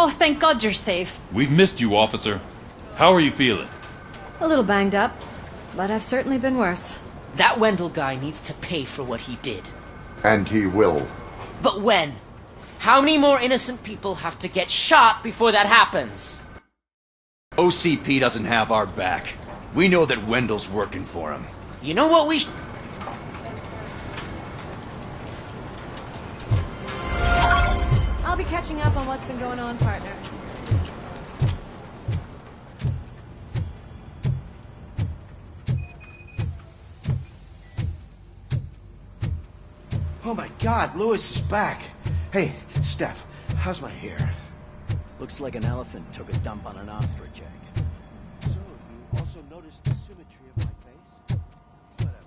Oh, thank God you're safe. We've missed you, officer. How are you feeling? A little banged up, but I've certainly been worse. That Wendell guy needs to pay for what he did. And he will. But when? How many more innocent people have to get shot before that happens? OCP doesn't have our back. We know that Wendell's working for him. You know what we I'll be catching up on what's been going on, partner. Oh my God, Lewis is back. Hey, Steph, how's my hair? Looks like an elephant took a dump on an ostrich egg. So, you also noticed the symmetry of my face? Whatever,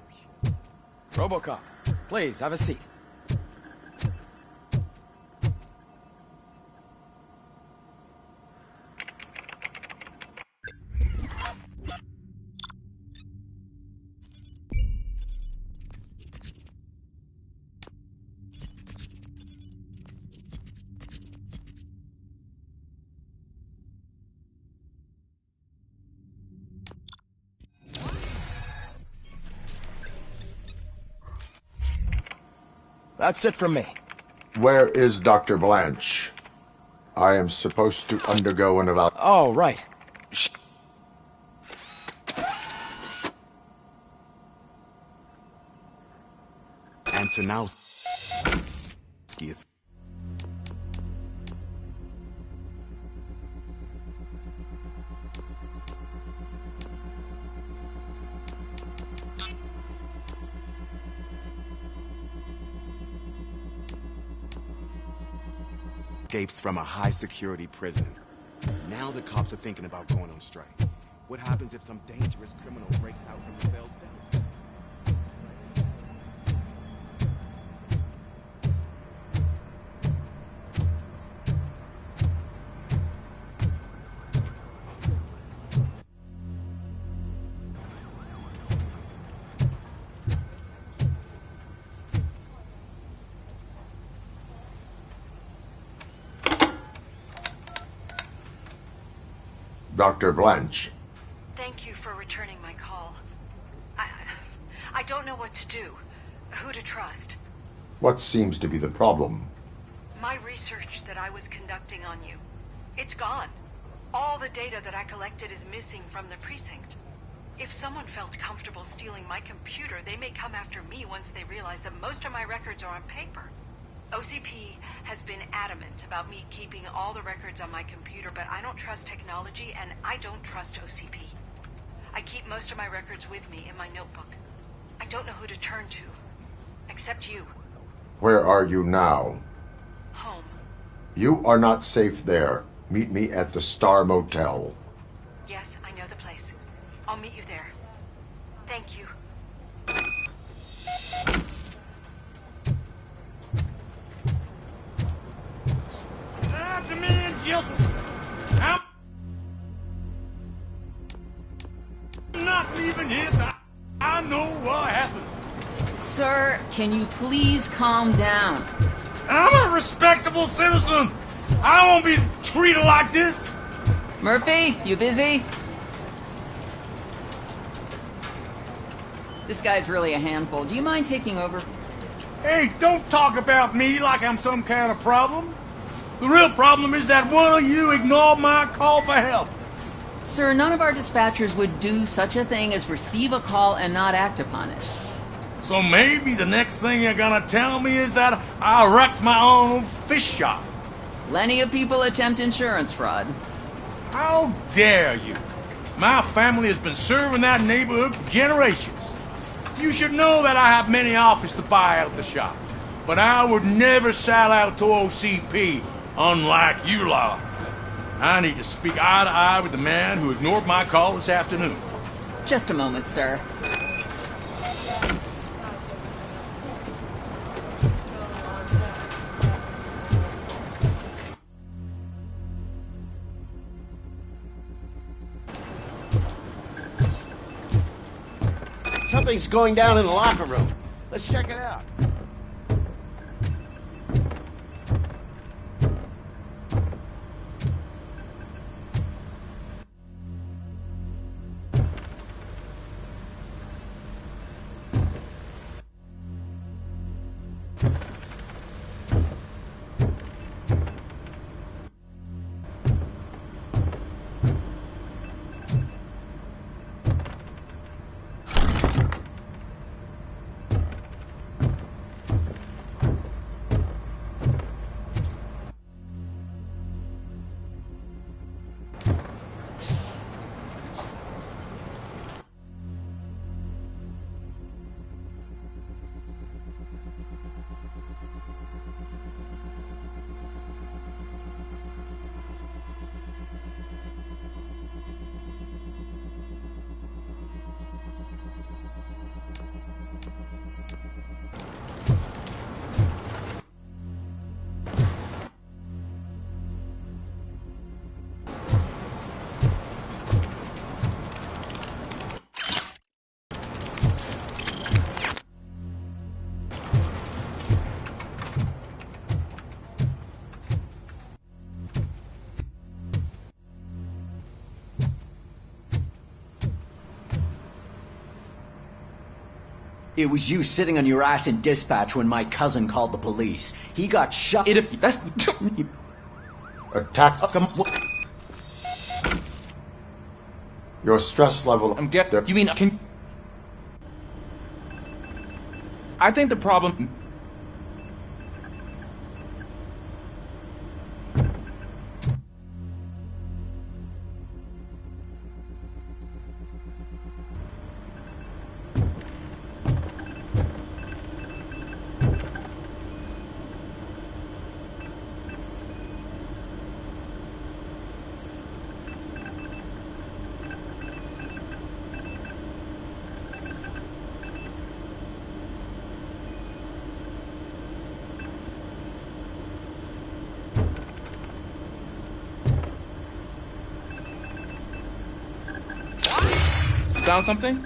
shit. Robocop, please, have a seat. That's it from me. Where is Dr. Blanche? I am supposed to undergo an evaluation. Oh, right. Shh. Antonowski is... escapes from a high-security prison. Now the cops are thinking about going on strike. What happens if some dangerous criminal breaks out from the cells downstairs? Dr. Blanche. Thank you for returning my call. I don't know what to do, who to trust. What seems to be the problem? My research that I was conducting on you, it's gone. All the data that I collected is missing from the precinct. If someone felt comfortable stealing my computer, they may come after me once they realize that most of my records are on paper. OCP has been adamant about me keeping all the records on my computer, but I don't trust technology and I don't trust OCP. I keep most of my records with me in my notebook. I don't know who to turn to, except you. Where are you now? Home. You are not safe there. Meet me at the Star Motel. Yes, I know the place. I'll meet you there. Thank you. The man just... I'm not leaving here. I know what happened. Sir, can you please calm down? I'm a respectable citizen. I won't be treated like this. Murphy, you busy? This guy's really a handful. Do you mind taking over? Hey, don't talk about me like I'm some kind of problem. The real problem is that one of you ignored my call for help. Sir, none of our dispatchers would do such a thing as receive a call and not act upon it. So maybe the next thing you're gonna tell me is that I wrecked my own fish shop. Plenty of people attempt insurance fraud. How dare you? My family has been serving that neighborhood for generations. You should know that I have many offers to buy out of the shop. But I would never sell out to OCP, unlike you lot. I need to speak eye to eye with the man who ignored my call this afternoon. Just a moment, sir. Something's going down in the locker room. Let's check it out. It was you sitting on your ass in dispatch when my cousin called the police. He got shot. That's... Attack. Your stress level. I'm dead. You mean... Can... I think the problem... Found something?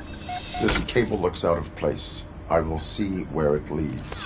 This cable looks out of place. I will see where it leads.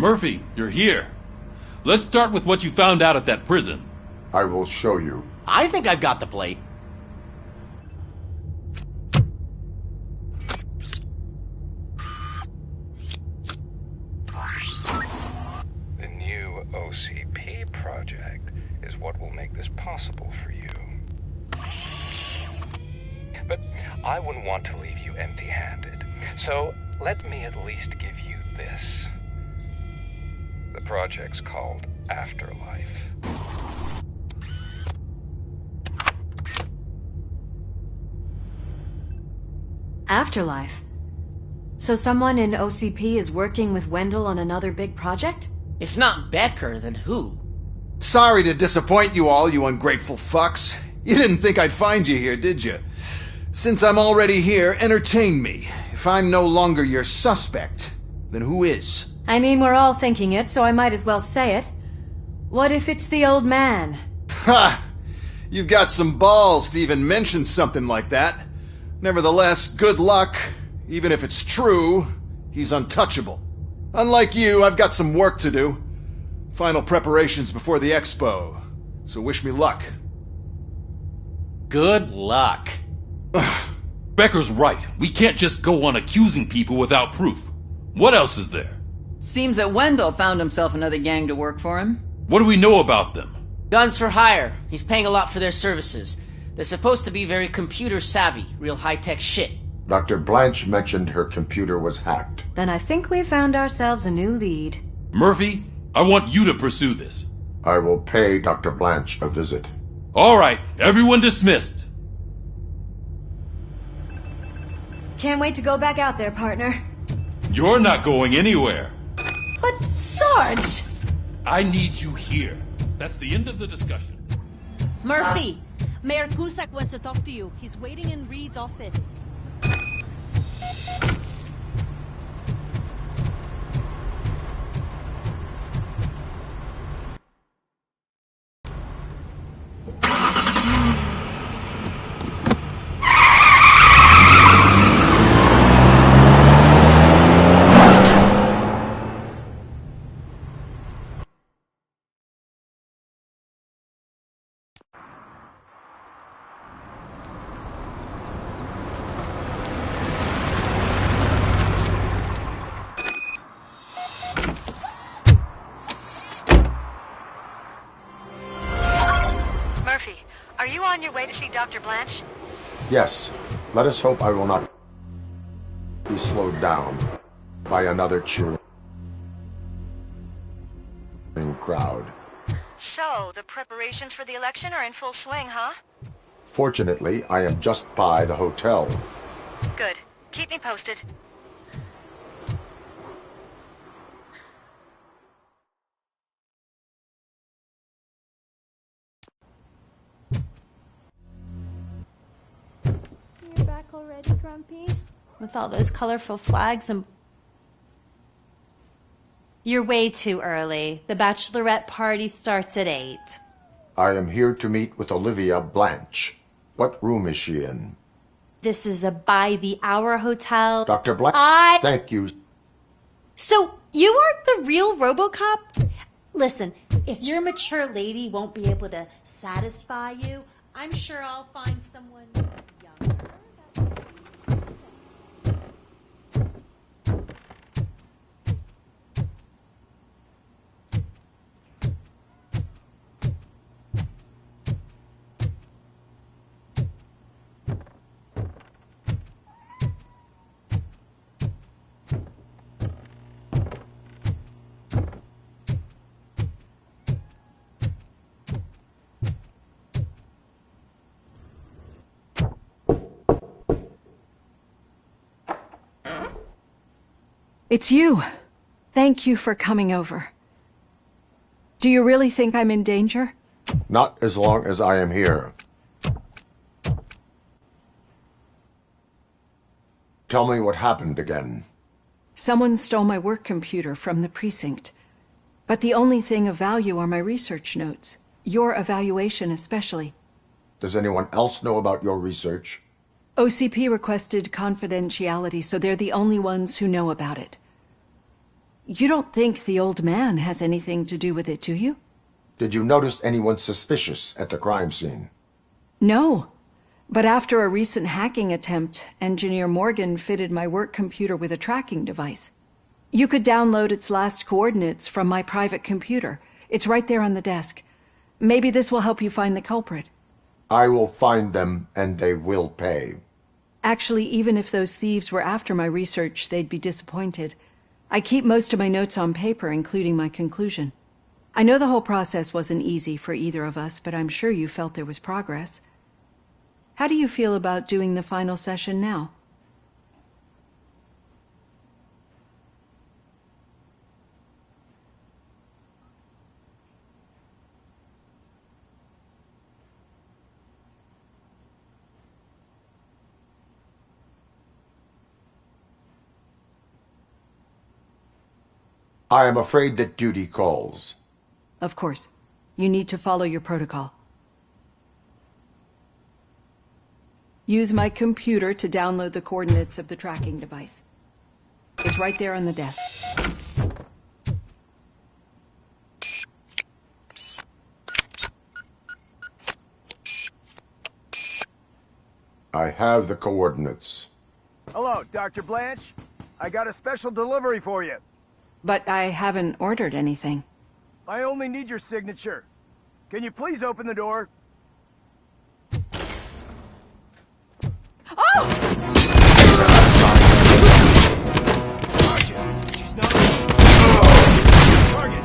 Murphy, you're here. Let's start with what you found out at that prison. I will show you. I think I've got the plate. The new OCP project is what will make this possible for you. But I wouldn't want to leave you empty-handed. So let me at least give you this. The project's called Afterlife. Afterlife? So someone in OCP is working with Wendell on another big project? If not Becker, then who? Sorry to disappoint you all, you ungrateful fucks. You didn't think I'd find you here, did you? Since I'm already here, entertain me. If I'm no longer your suspect, then who is? I mean, we're all thinking it, so I might as well say it. What if it's the old man? Ha! You've got some balls to even mention something like that. Nevertheless, good luck. Even if it's true, he's untouchable. Unlike you, I've got some work to do. Final preparations before the expo. So wish me luck. Good luck. Becker's right. We can't just go on accusing people without proof. What else is there? Seems that Wendell found himself another gang to work for him. What do we know about them? Guns for hire. He's paying a lot for their services. They're supposed to be very computer savvy, real high-tech shit. Dr. Blanche mentioned her computer was hacked. Then I think we found ourselves a new lead. Murphy, I want you to pursue this. I will pay Dr. Blanche a visit. All right, everyone dismissed. Can't wait to go back out there, partner. You're not going anywhere. But, Sarge! I need you here. That's the end of the discussion. Murphy, Mayor Cusack wants to talk to you. He's waiting in Reed's office. Are you on your way to see Dr. Blanche? Yes. Let us hope I will not be slowed down by another cheering crowd. So, the preparations for the election are in full swing, huh? Fortunately, I am just by the hotel. Good. Keep me posted. You're back already, Grumpy? With all those colorful flags and... You're way too early. The bachelorette party starts at 8. I am here to meet with Olivia Blanche. What room is she in? This is a by-the-hour hotel. Dr. Blanche, thank you. So, you aren't the real Robocop? Listen, if your mature lady won't be able to satisfy you, I'm sure I'll find someone younger. It's you. Thank you for coming over. Do you really think I'm in danger? Not as long as I am here. Tell me what happened again. Someone stole my work computer from the precinct. But the only thing of value are my research notes. Your evaluation especially. Does anyone else know about your research? OCP requested confidentiality, so they're the only ones who know about it. You don't think the old man has anything to do with it, do you? Did you notice anyone suspicious at the crime scene? No. But after a recent hacking attempt, Engineer Morgan fitted my work computer with a tracking device. You could download its last coordinates from my private computer. It's right there on the desk. Maybe this will help you find the culprit. I will find them, and they will pay. Actually, even if those thieves were after my research, they'd be disappointed. I keep most of my notes on paper, including my conclusion. I know the whole process wasn't easy for either of us, but I'm sure you felt there was progress. How do you feel about doing the final session now? I am afraid that duty calls. Of course. You need to follow your protocol. Use my computer to download the coordinates of the tracking device. It's right there on the desk. I have the coordinates. Hello, Dr. Blanche. I got a special delivery for you. But I haven't ordered anything. I only need your signature. Can you please open the door? She's not target.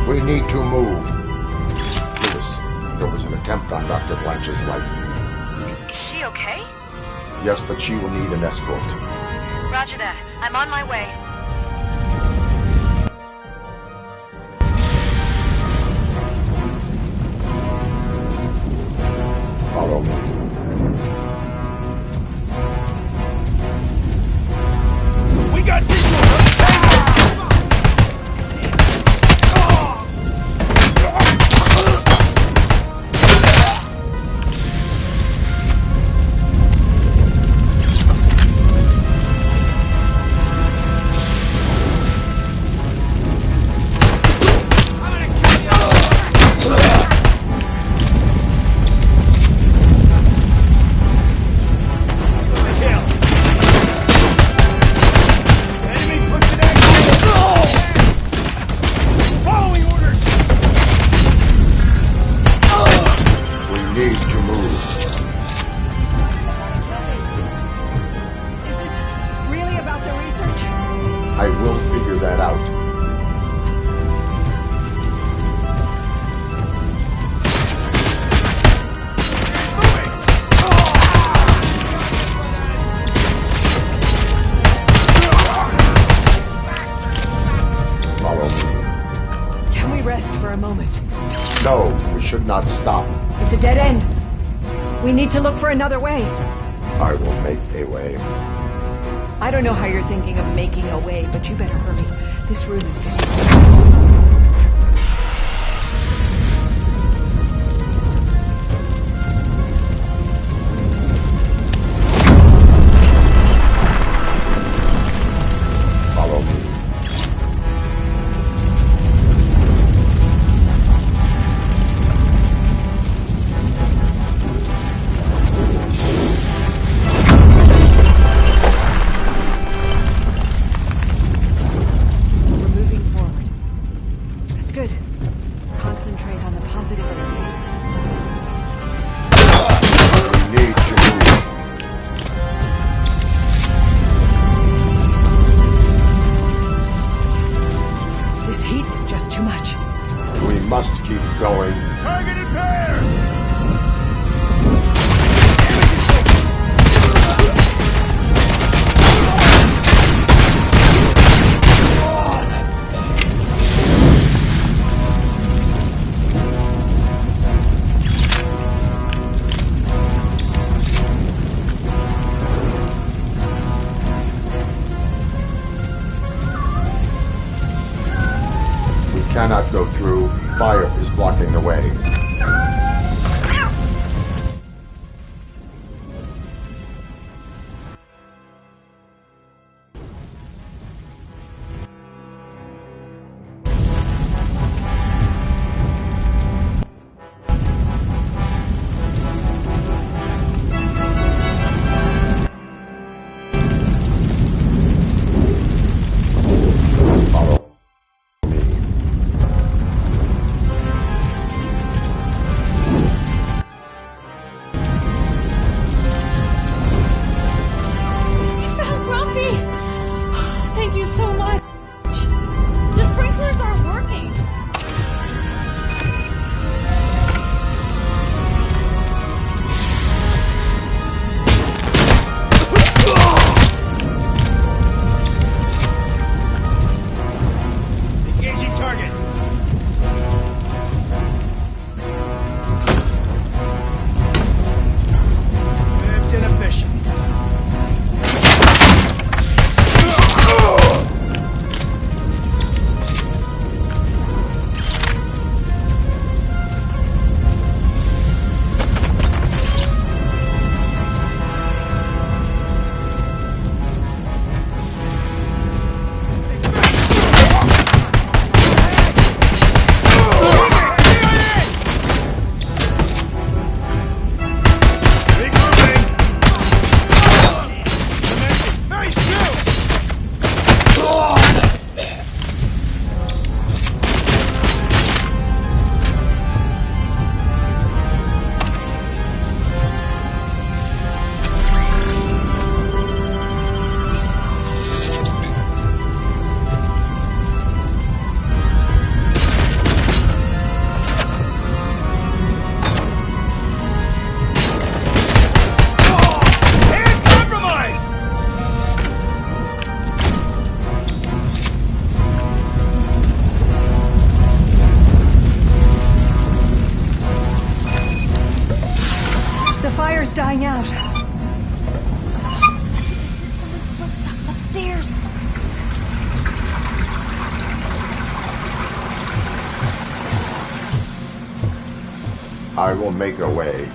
We need to move. Lewis, there was an attempt on Dr. Blanche's life. Is she okay? Yes, but she will need an escort. Roger that. I'm on my way. Follow me. We got visual on the tango! I will figure that out. Follow me. Can we rest for a moment? No, we should not stop. It's a dead end. We need to look for another way. I will make a way. I don't know how you're thinking of making a way, but you better hurry. This room is getting... Follow me. We're moving forward. That's good. Concentrate on the positive elevator. We need to move. This heat is just too much. We must keep going. Targeted pair! cannot go through. Fire is blocking the way. Fire's dying out. Someone's footsteps upstairs. I will make a way.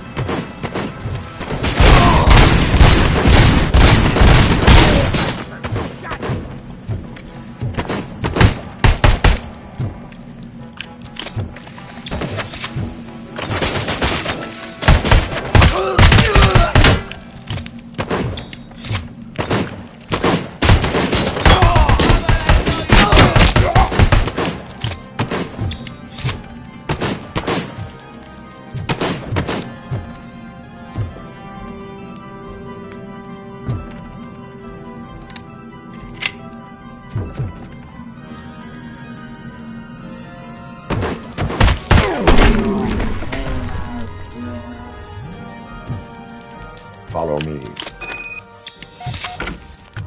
Follow me.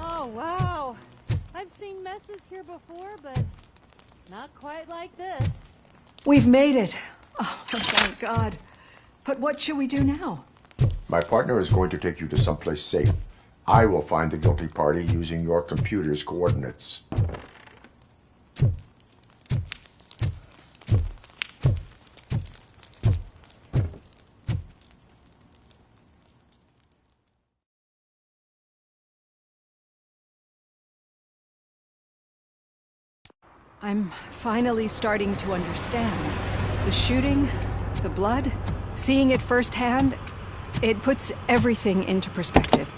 Oh, wow. I've seen messes here before, but not quite like this. We've made it. Oh, thank God. But what should we do now? My partner is going to take you to someplace safe. I will find the guilty party using your computer's coordinates. I'm finally starting to understand. The shooting, the blood, seeing it firsthand, it puts everything into perspective.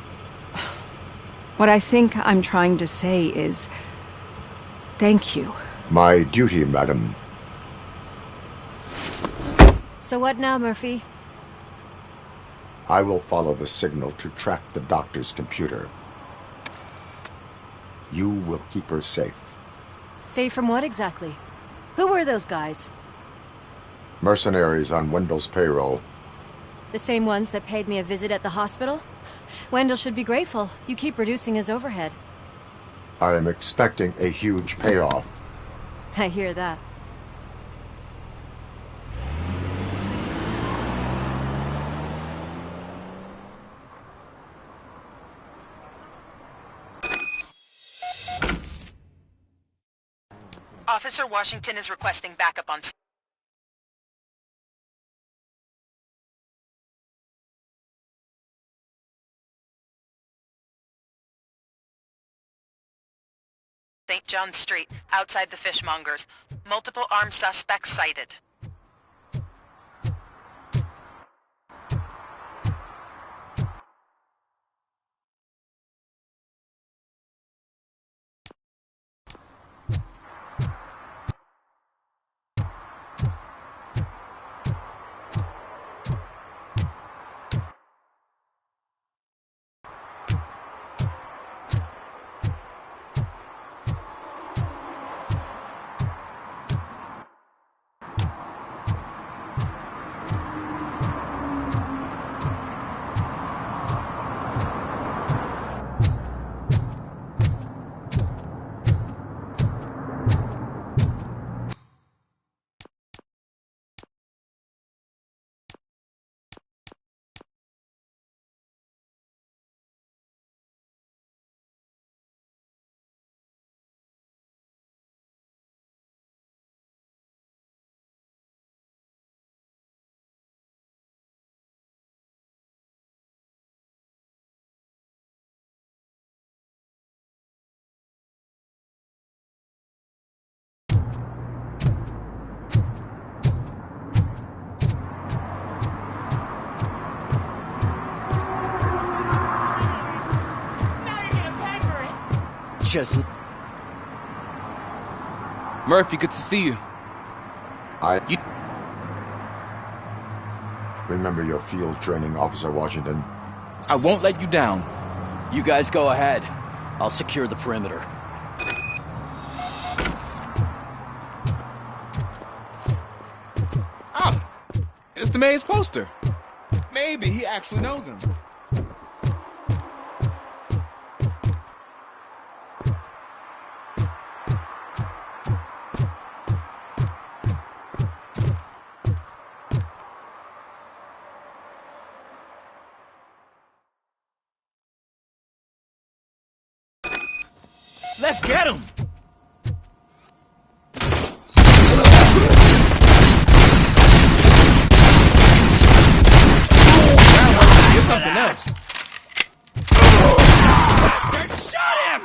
What I think I'm trying to say is, thank you. My duty, madam. So what now, Murphy? I will follow the signal to track the doctor's computer. You will keep her safe. Safe from what exactly? Who were those guys? Mercenaries on Wendell's payroll. The same ones that paid me a visit at the hospital? Wendell should be grateful. You keep reducing his overhead. I am expecting a huge payoff. I hear that. Officer Washington is requesting backup on St. John Street, outside the fishmongers. Multiple armed suspects sighted. Just... Murphy, good to see you. Remember your field training, Officer Washington. I won't let you down. You guys go ahead. I'll secure the perimeter. Ah, it's the mayor's poster. Maybe he actually knows him. Let's get him! Get something else. Bastard! Shot him!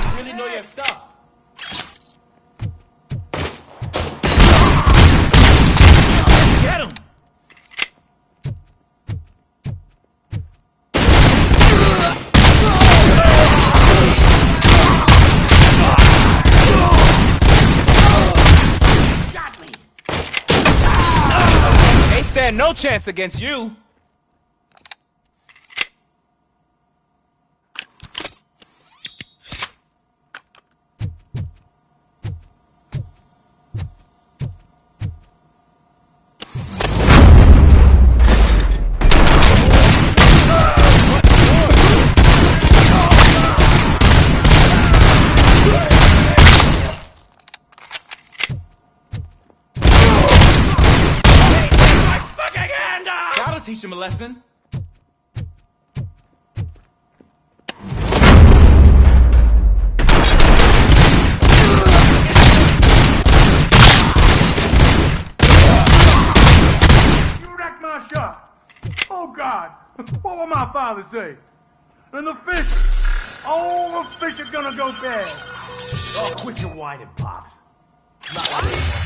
You really know your stuff. Get him! They stand no chance against you. That'll teach him a lesson. You wrecked my shop! Oh God! What will my father say? And the fish! Oh, the fish are gonna go bad! Oh, quit your whining, Pops. Not like this.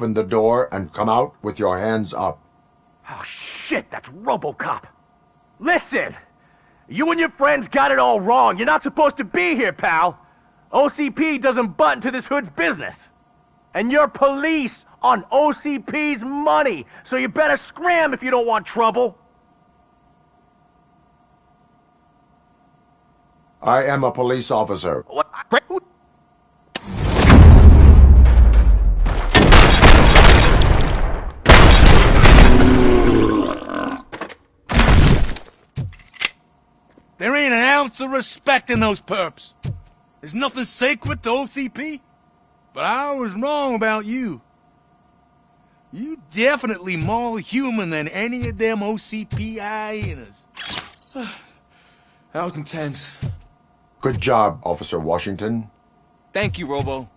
open the door and come out with your hands up. Oh, shit, that's Robocop. Listen! You and your friends got it all wrong. You're not supposed to be here, pal. OCP doesn't butt into this hood's business. And you're police on OCP's money, so you better scram if you don't want trouble. I am a police officer. What? There ain't an ounce of respect in those perps. There's nothing sacred to OCP. But I was wrong about you. You definitely more human than any of them OCP hyenas. That was intense. Good job, Officer Washington. Thank you, Robo.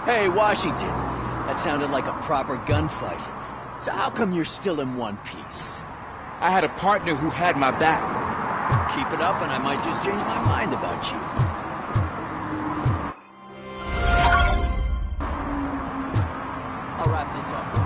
Hey, Washington. That sounded like a proper gunfight. So how come you're still in one piece? I had a partner who had my back. Keep it up and I might just change my mind about you. I'll wrap this up.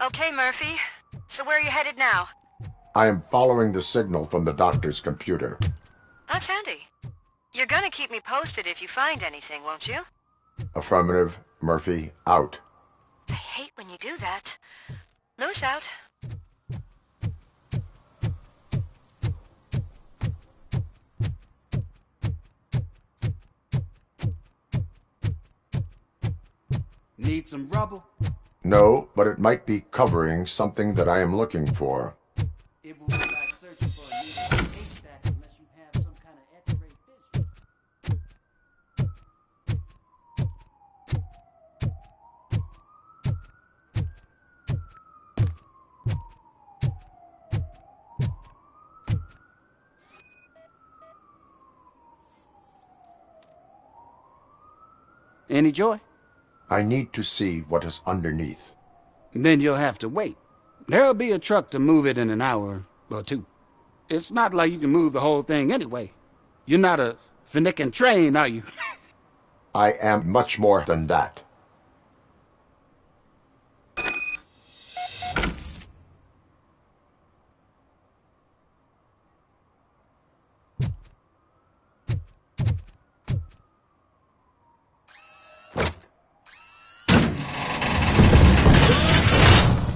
Okay, Murphy. So where are you headed now? I am following the signal from the doctor's computer. That's handy. You're gonna keep me posted if you find anything, won't you? Affirmative. Murphy, out. hate when you do that. Loose out. Need some rubble? No, but it might be covering something that I am looking for. It will be like searching for a needle in a haystack unless you have some kind of X-ray vision. Any joy? I need to see what is underneath. Then you'll have to wait. There'll be a truck to move it in an hour or two. It's not like you can move the whole thing anyway. You're not a finicking train, are you? I am much more than that.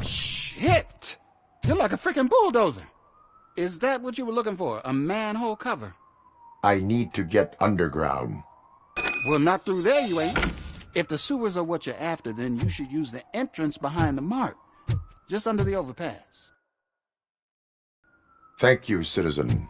Shit! You're like a freaking bulldozer. Is that what you were looking for? A manhole cover? I need to get underground. Well, not through there, you ain't. If the sewers are what you're after, then you should use the entrance behind the mark. Just under the overpass. Thank you, citizen.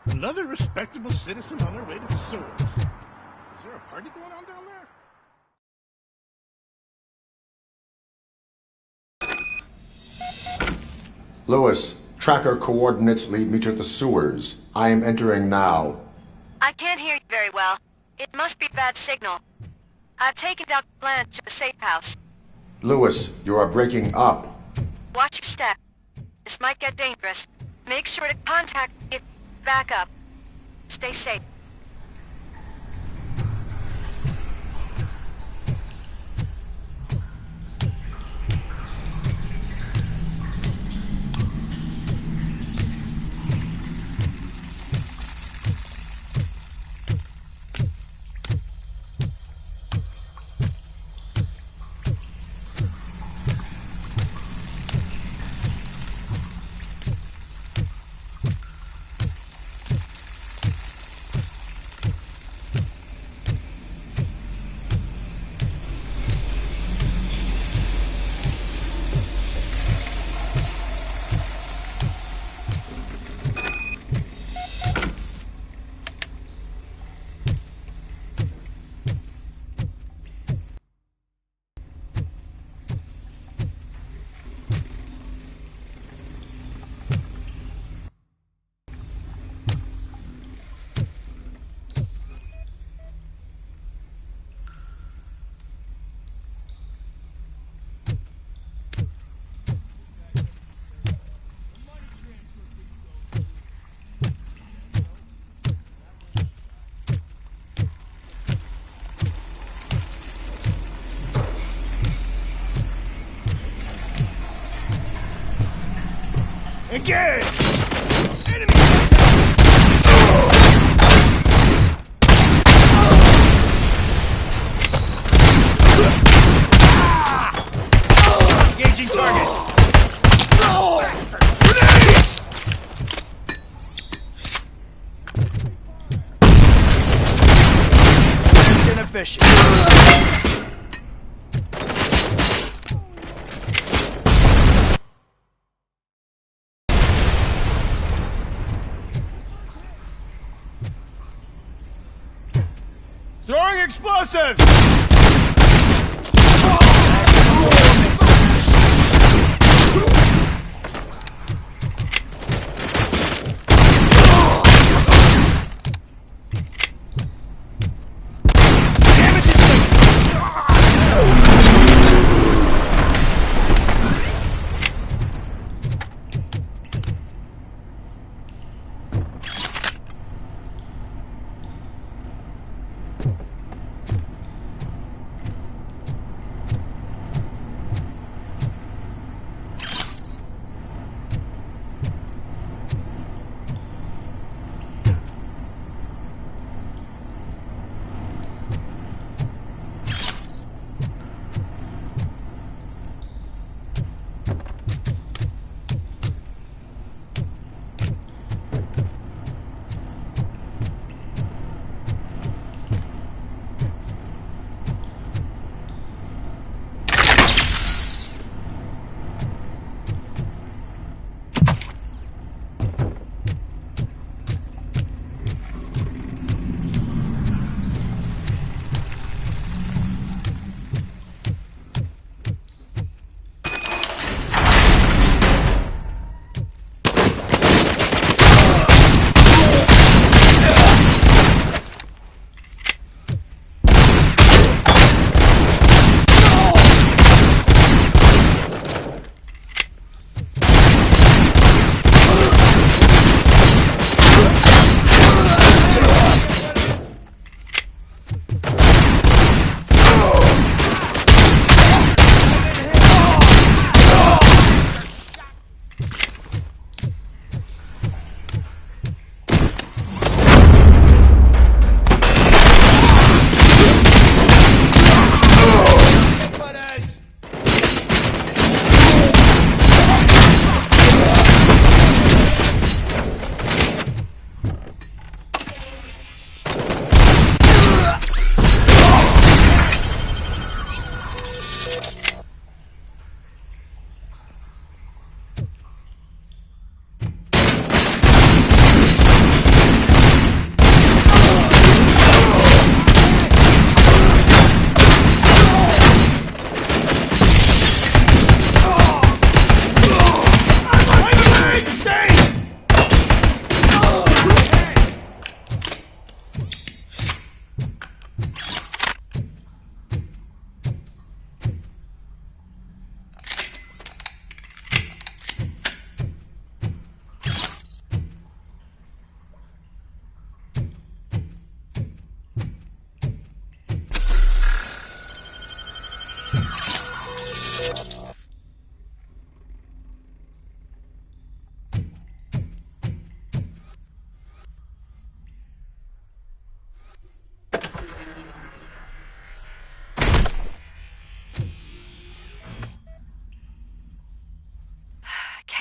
Another respectable citizen on their way to the sewers. Is there a party going on down there? Lewis, tracker coordinates lead me to the sewers. I am entering now. I can't hear you very well. It must be bad signal. I've taken Dr. Blanche to the safe house. Lewis, you are breaking up. Watch your step. This might get dangerous. Make sure to contact me. Back up. Stay safe. Engage! Enemy mission. Throwing explosive!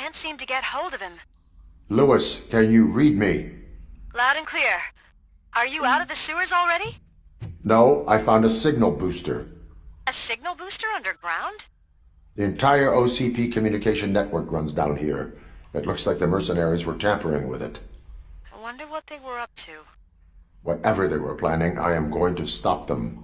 Can't seem to get hold of him. Lewis, can you read me? Loud and clear. Are you out of the sewers already? No, I found a signal booster. A signal booster underground? The entire OCP communication network runs down here. It looks like the mercenaries were tampering with it. I wonder what they were up to. Whatever they were planning, I am going to stop them.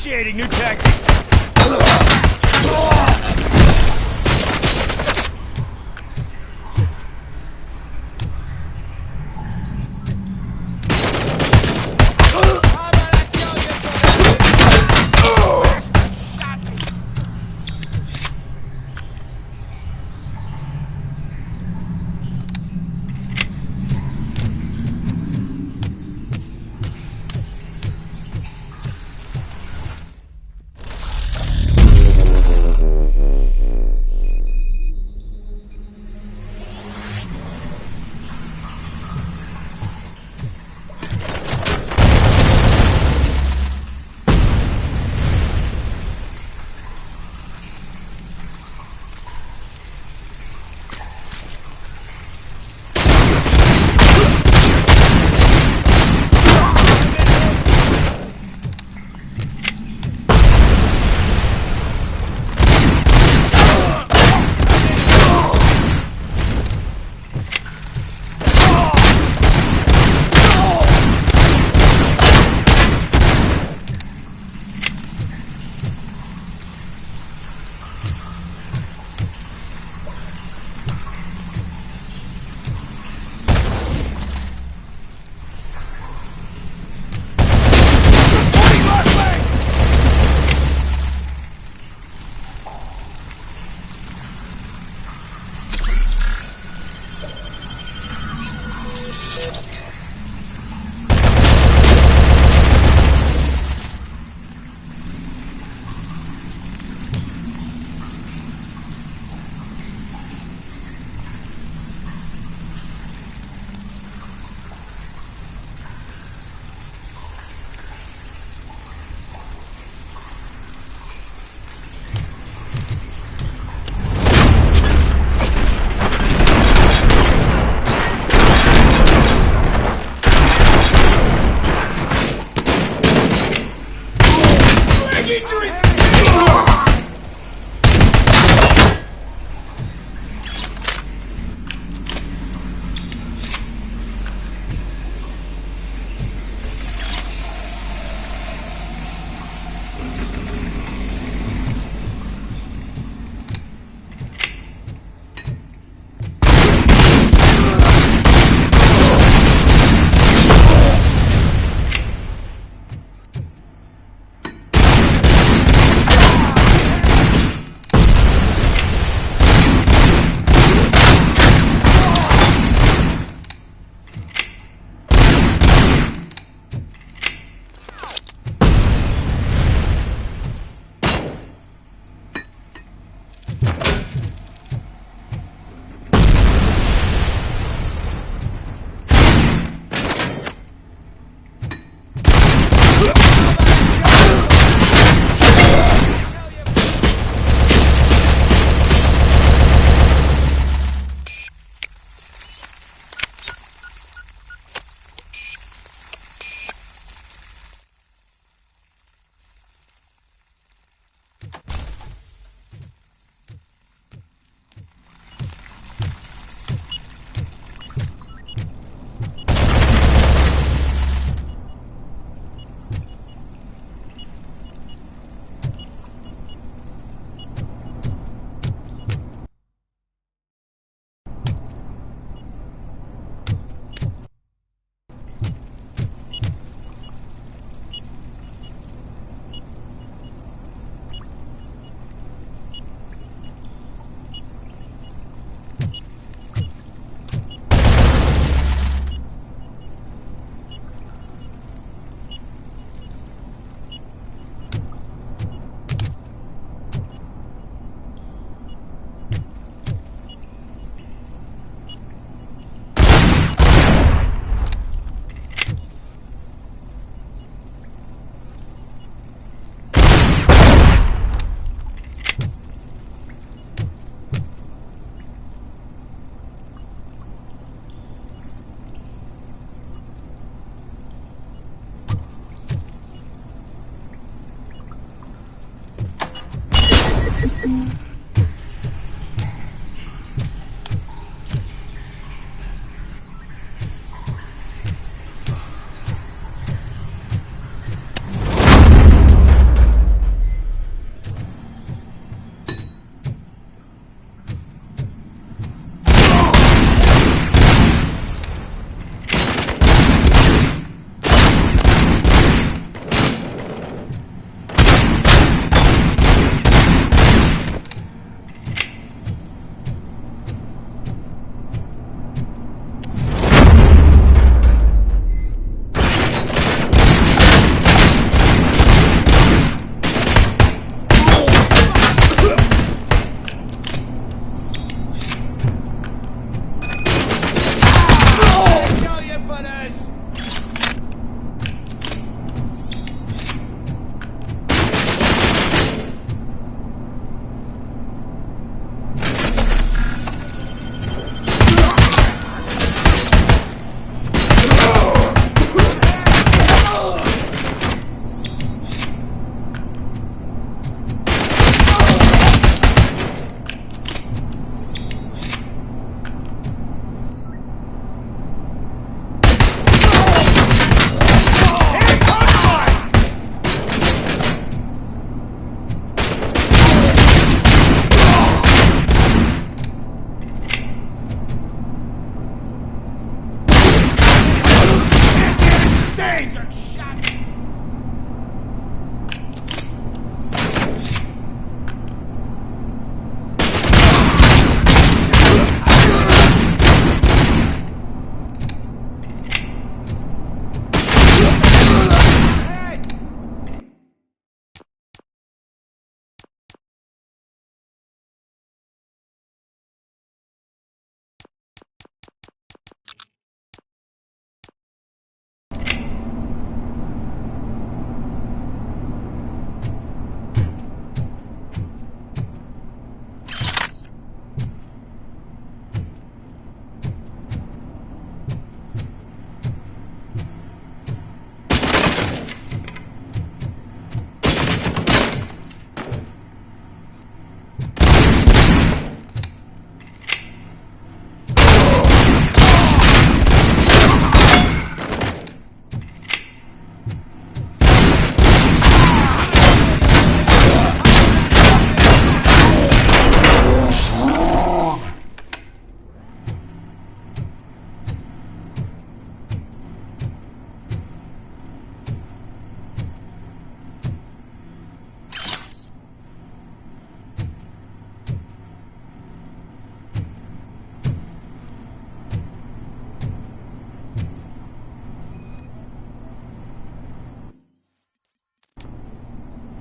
Initiating new tactics.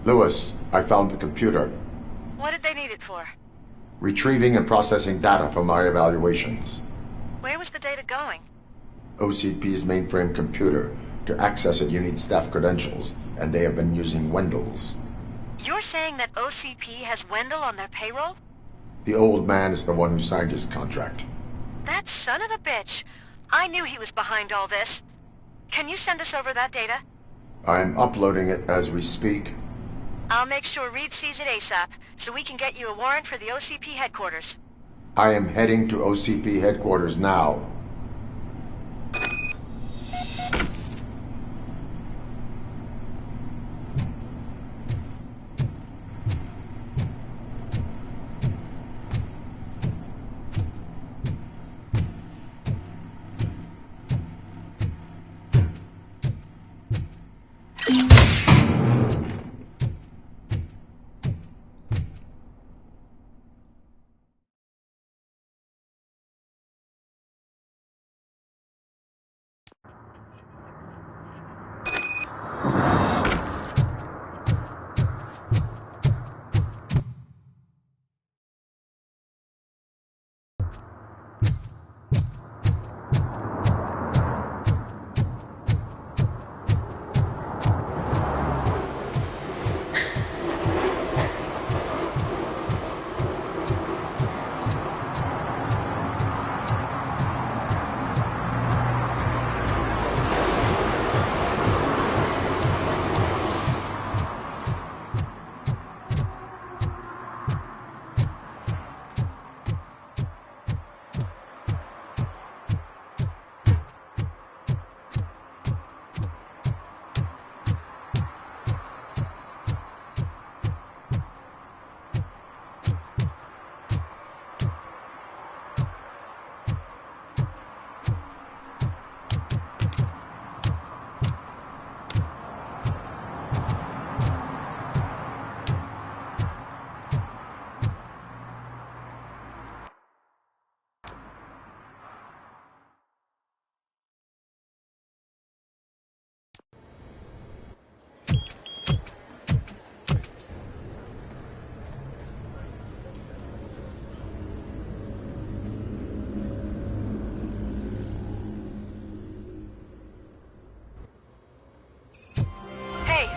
Lewis, I found the computer. What did they need it for? Retrieving and processing data from my evaluations. Where was the data going? OCP's mainframe computer. To access it, you need staff credentials, and they have been using Wendell's. You're saying that OCP has Wendell on their payroll? The old man is the one who signed his contract. That son of a bitch. I knew he was behind all this. Can you send us over that data? I'm uploading it as we speak. I'll make sure Reed sees it ASAP, so we can get you a warrant for the OCP headquarters. I am heading to OCP headquarters now.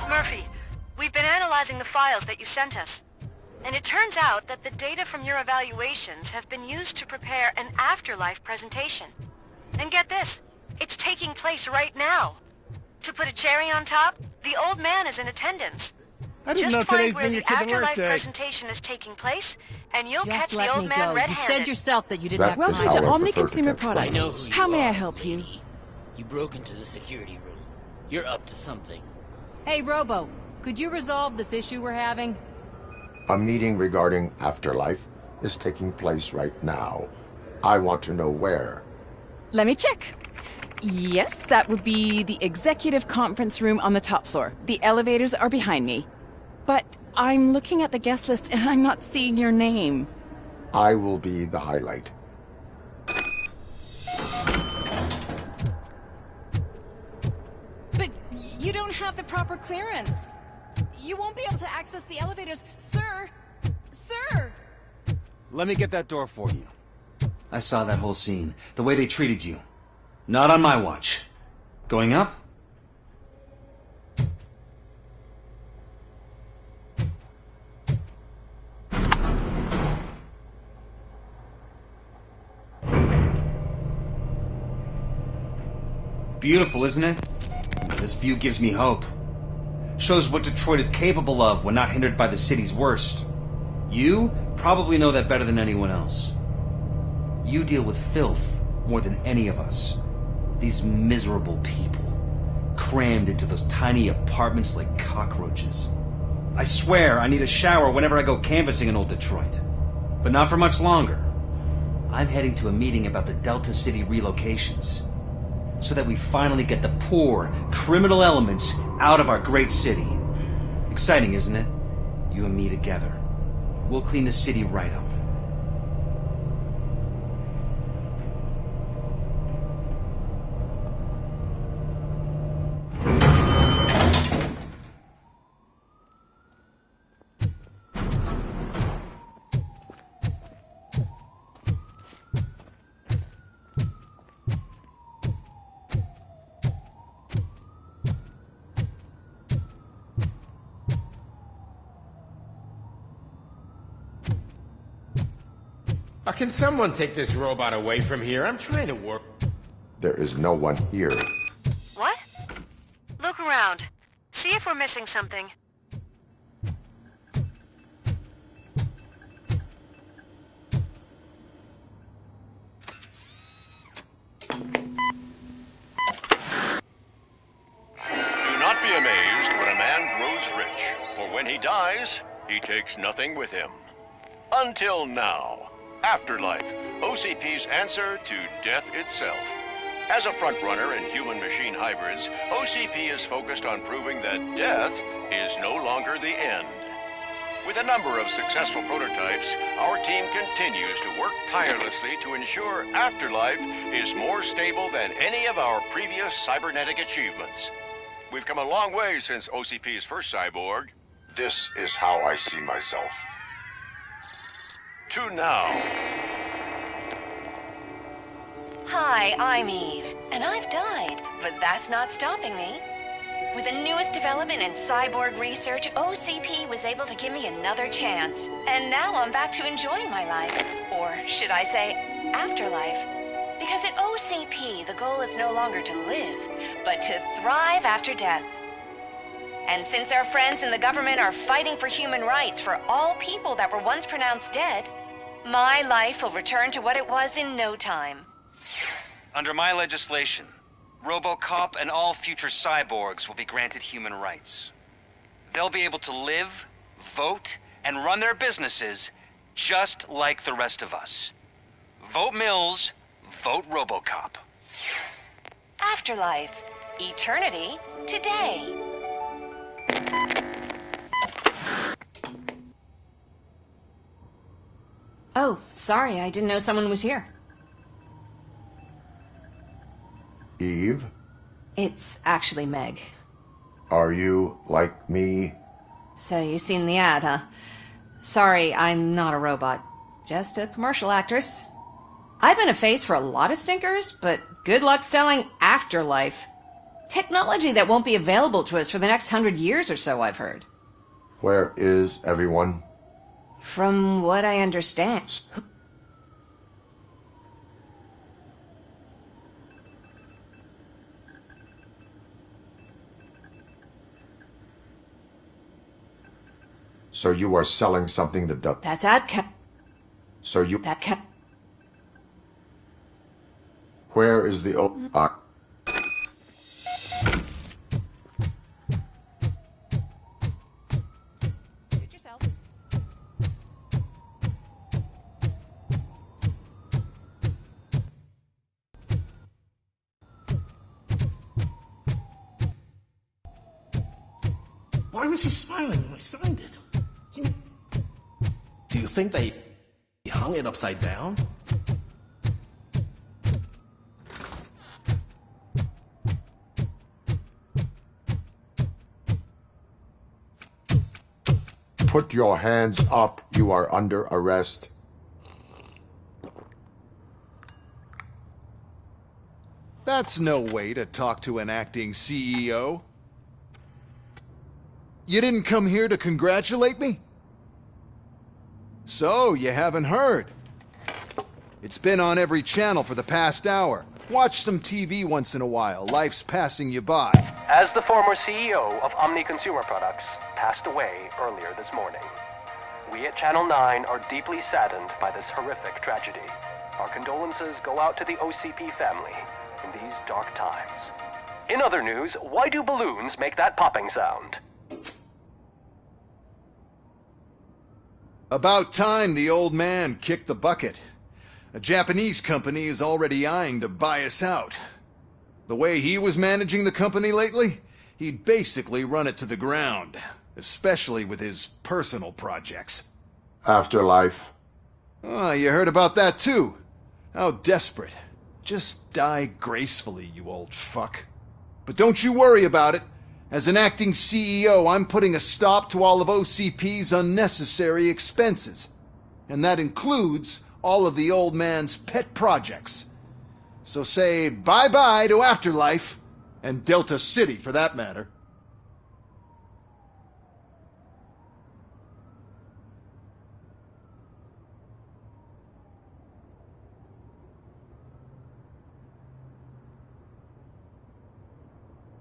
Murphy, we've been analyzing the files that you sent us. And it turns out that the data from your evaluations have been used to prepare an afterlife presentation. And get this, it's taking place right now. To put a cherry on top, the old man is in attendance. I didn't know Just today's find where been the your kid afterlife birthday. presentation is taking place, and you'll catch Just the let old me man go. red-handed. You said yourself that you didn't That have is time. how Welcome to I Omni prefer to Consumer catch Products. I know who How you may I are, help you? lady. You broke into the security room. You're up to something. Hey, Robo, could you resolve this issue we're having? A meeting regarding afterlife is taking place right now. I want to know where. Let me check. Yes, that would be the executive conference room on the top floor. The elevators are behind me. But I'm looking at the guest list and I'm not seeing your name. I will be the highlight. But you don't have the proper clearance. You won't be able to access the elevators, sir. Sir! Let me get that door for you. I saw that whole scene. The way they treated you. Not on my watch. Going up? Beautiful, isn't it? This view gives me hope. Shows what Detroit is capable of when not hindered by the city's worst. You probably know that better than anyone else. You deal with filth more than any of us. These miserable people, crammed into those tiny apartments like cockroaches. I swear I need a shower whenever I go canvassing in old Detroit. But not for much longer. I'm heading to a meeting about the Delta City relocations, so that we finally get the poor, criminal elements out of our great city. Exciting, isn't it? You and me together. We'll clean the city right up. Can someone take this robot away from here? I'm trying to work. There is no one here. What? Look around. See if we're missing something. Do not be amazed when a man grows rich, for when he dies, he takes nothing with him. Until now. Afterlife, OCP's answer to death itself. As a frontrunner in human-machine hybrids, OCP is focused on proving that death is no longer the end. With a number of successful prototypes, our team continues to work tirelessly to ensure Afterlife is more stable than any of our previous cybernetic achievements. We've come a long way since OCP's first cyborg. This is how I see myself. To now. Hi, I'm Eve, and I've died, but that's not stopping me. With the newest development in cyborg research, OCP was able to give me another chance. And now I'm back to enjoying my life. Or should I say, afterlife. Because at OCP, the goal is no longer to live, but to thrive after death. And since our friends in the government are fighting for human rights for all people that were once pronounced dead, my life will return to what it was in no time. Under my legislation, Robocop and all future cyborgs will be granted human rights. They'll be able to live, vote, and run their businesses just like the rest of us. Vote Mills, vote Robocop. Afterlife. Eternity. Today. Oh, sorry, I didn't know someone was here. Eve, It's actually Meg. are you like me? So you've seen the ad, huh? Sorry, I'm not a robot. Just a commercial actress. I've been a face for a lot of stinkers, but good luck selling Afterlife. Technology that won't be available to us for the next 100 years or so, I've heard. Where is everyone? From what I understand. So you are selling something that does... That's Adca. So you... That ca... Where is the old... Suit yourself. Why was he smiling when I signed it? Do you think they hung it upside down? Put your hands up. You are under arrest. That's no way to talk to an acting CEO. You didn't come here to congratulate me? So, you haven't heard. It's been on every channel for the past hour. Watch some TV once in a while. Life's passing you by. As the former CEO of Omni Consumer Products passed away earlier this morning, we at Channel 9 are deeply saddened by this horrific tragedy. Our condolences go out to the OCP family in these dark times. In other news, why do balloons make that popping sound? About time the old man kicked the bucket. A Japanese company is already eyeing to buy us out. The way he was managing the company lately, he'd basically run it to the ground, especially with his personal projects. Afterlife. Oh, you heard about that too. How desperate. Just die gracefully, you old fuck. But don't you worry about it. As an acting CEO, I'm putting a stop to all of OCP's unnecessary expenses. And that includes all of the old man's pet projects. So say bye-bye to Afterlife, and Delta City for that matter.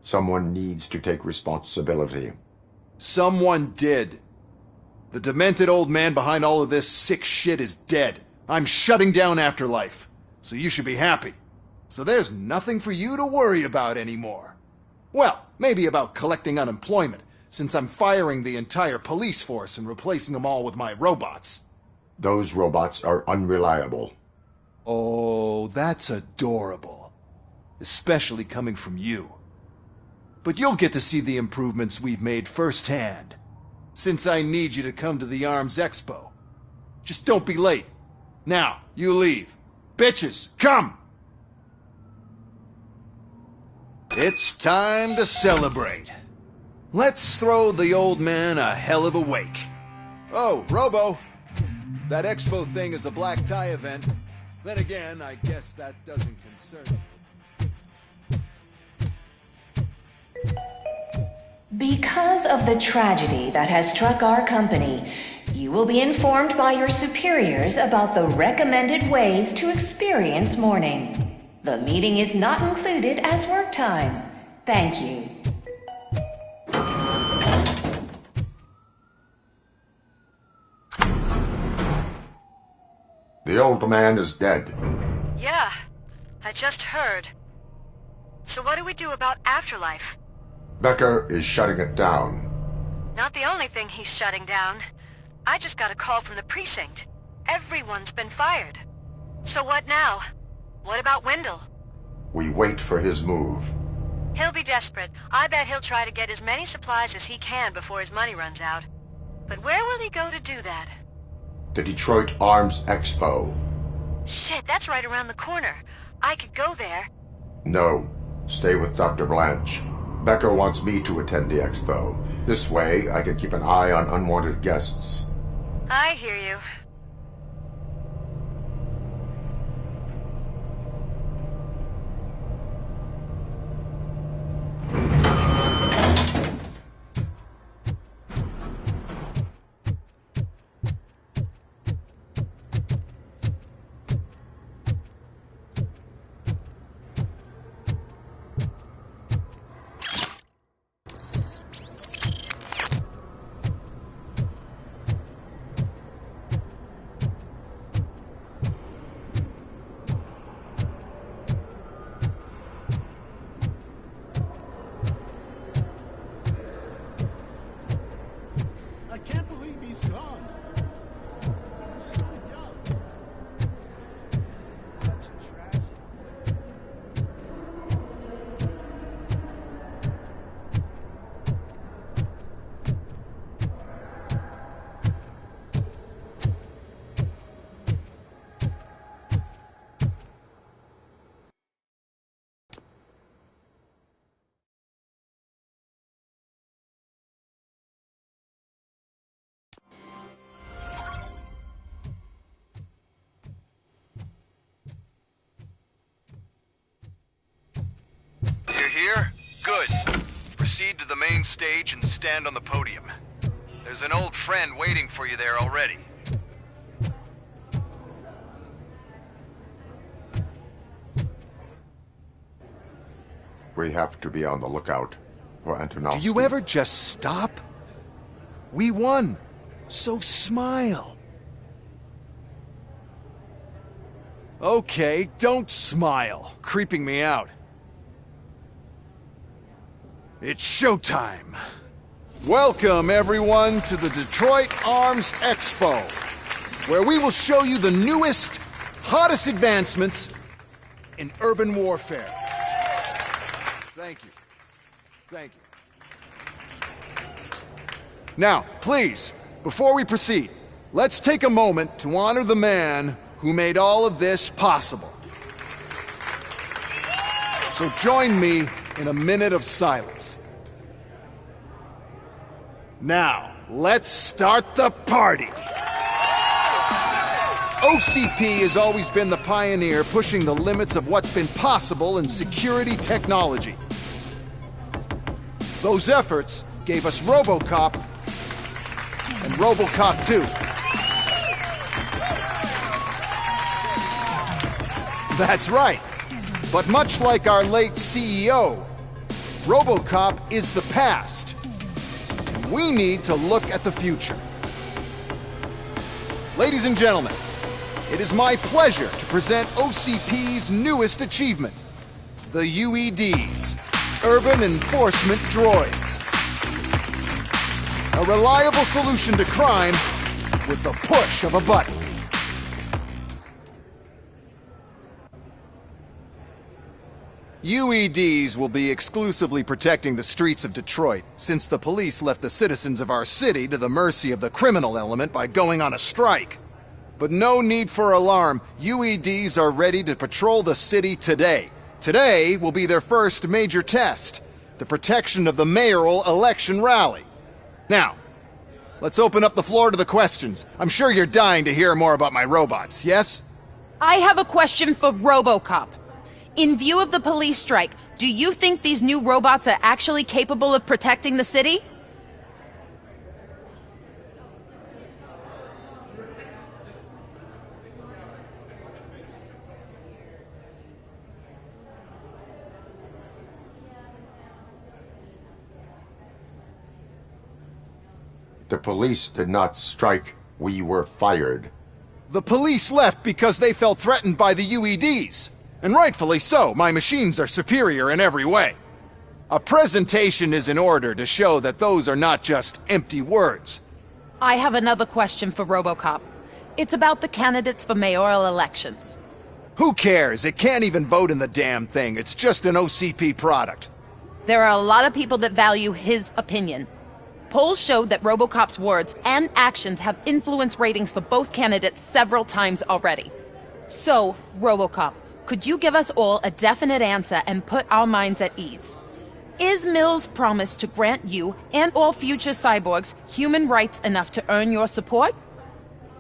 Someone needs to take responsibility. Someone did. The demented old man behind all of this sick shit is dead. I'm shutting down Afterlife, so you should be happy. So there's nothing for you to worry about anymore. Well, maybe about collecting unemployment, since I'm firing the entire police force and replacing them all with my robots. Those robots are unreliable. Oh, that's adorable. Especially coming from you. But you'll get to see the improvements we've made firsthand, since I need you to come to the Arms Expo. Just don't be late. Now, you leave. Bitches, come! It's time to celebrate. Let's throw the old man a hell of a wake. Oh, Robo! That expo thing is a black tie event. Then again, I guess that doesn't concern you. Because of the tragedy that has struck our company, you will be informed by your superiors about the recommended ways to experience mourning. The meeting is not included as work time. Thank you. The old man is dead. Yeah, I just heard. So what do we do about Afterlife? Becker is shutting it down. Not the only thing he's shutting down. I just got a call from the precinct. Everyone's been fired. So what now? What about Wendell? We wait for his move. He'll be desperate. I bet he'll try to get as many supplies as he can before his money runs out. But where will he go to do that? The Detroit Arms Expo. Shit, that's right around the corner. I could go there. No, stay with Dr. Blanche. Becker wants me to attend the expo. This way, I can keep an eye on unwanted guests. I hear you. I can't believe he's gone. He was so young. Such a tragedy. You're here? Good. Proceed to the main stage and stand on the podium. There's an old friend waiting for you there already. We have to be on the lookout for Antonovsky. Do you ever just stop? We won, so smile. Okay, don't smile. Creeping me out. It's showtime. Welcome, everyone, to the Detroit Arms Expo, where we will show you the newest, hottest advancements in urban warfare. Thank you. Thank you. Now, please, before we proceed, let's take a moment to honor the man who made all of this possible. So join me in a minute of silence. Now, let's start the party! OCP has always been the pioneer pushing the limits of what's been possible in security technology. Those efforts gave us Robocop and Robocop 2. That's right. But much like our late CEO, Robocop is the past. And we need to look at the future. Ladies and gentlemen, it is my pleasure to present OCP's newest achievement, the UEDs, Urban Enforcement Droids. A reliable solution to crime with the push of a button. UEDs will be exclusively protecting the streets of Detroit, since the police left the citizens of our city to the mercy of the criminal element by going on a strike. But no need for alarm. UEDs are ready to patrol the city today. Today will be their first major test, the protection of the mayoral election rally. Now, let's open up the floor to the questions. I'm sure you're dying to hear more about my robots, yes? I have a question for Robocop. In view of the police strike, do you think these new robots are actually capable of protecting the city? The police did not strike. We were fired. The police left because they felt threatened by the UEDs. And rightfully so. My machines are superior in every way. A presentation is in order to show that those are not just empty words. I have another question for Robocop. It's about the candidates for mayoral elections. Who cares? It can't even vote in the damn thing. It's just an OCP product. There are a lot of people that value his opinion. Polls showed that Robocop's words and actions have influenced ratings for both candidates several times already. So, Robocop, could you give us all a definite answer and put our minds at ease? Is Mills' promise to grant you and all future cyborgs human rights enough to earn your support?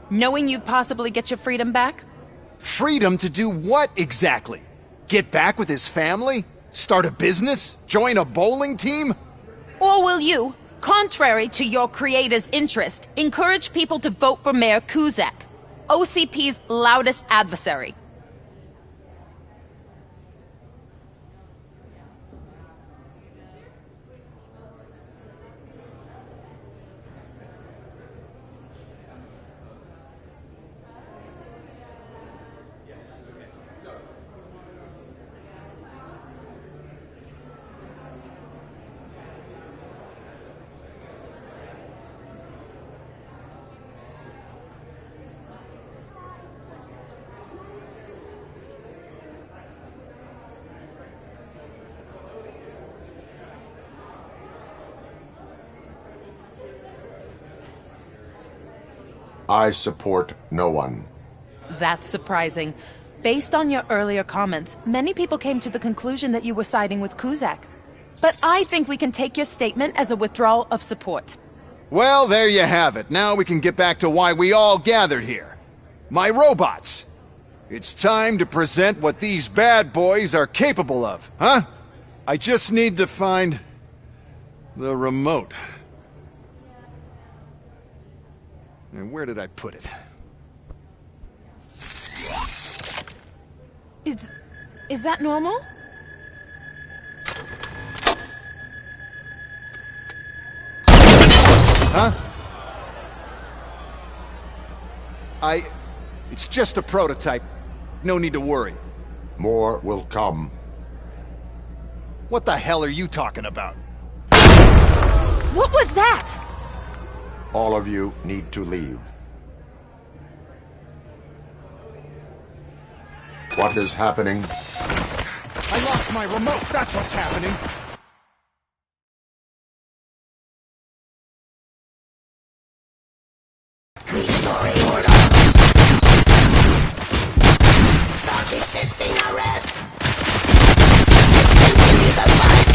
Knowing you'd possibly get your freedom back? Freedom to do what exactly? Get back with his family? Start a business? Join a bowling team? Or will you, contrary to your creator's interest, encourage people to vote for Mayor Kuzak, OCP's loudest adversary? I support no one. That's surprising. Based on your earlier comments, many people came to the conclusion that you were siding with Kuzak. But I think we can take your statement as a withdrawal of support. Well, there you have it. Now we can get back to why we all gathered here. My robots. It's time to present what these bad boys are capable of, huh? I just need to find the remote. And where did I put it? Is that normal? Huh? It's just a prototype. No need to worry. More will come. What the hell are you talking about? What was that? All of you need to leave. What is happening? I lost my remote, that's what's happening. Restoring order. Stop resisting arrest. Continue the fight.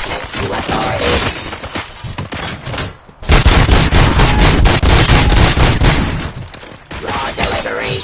Subject to authority. Raw delivery.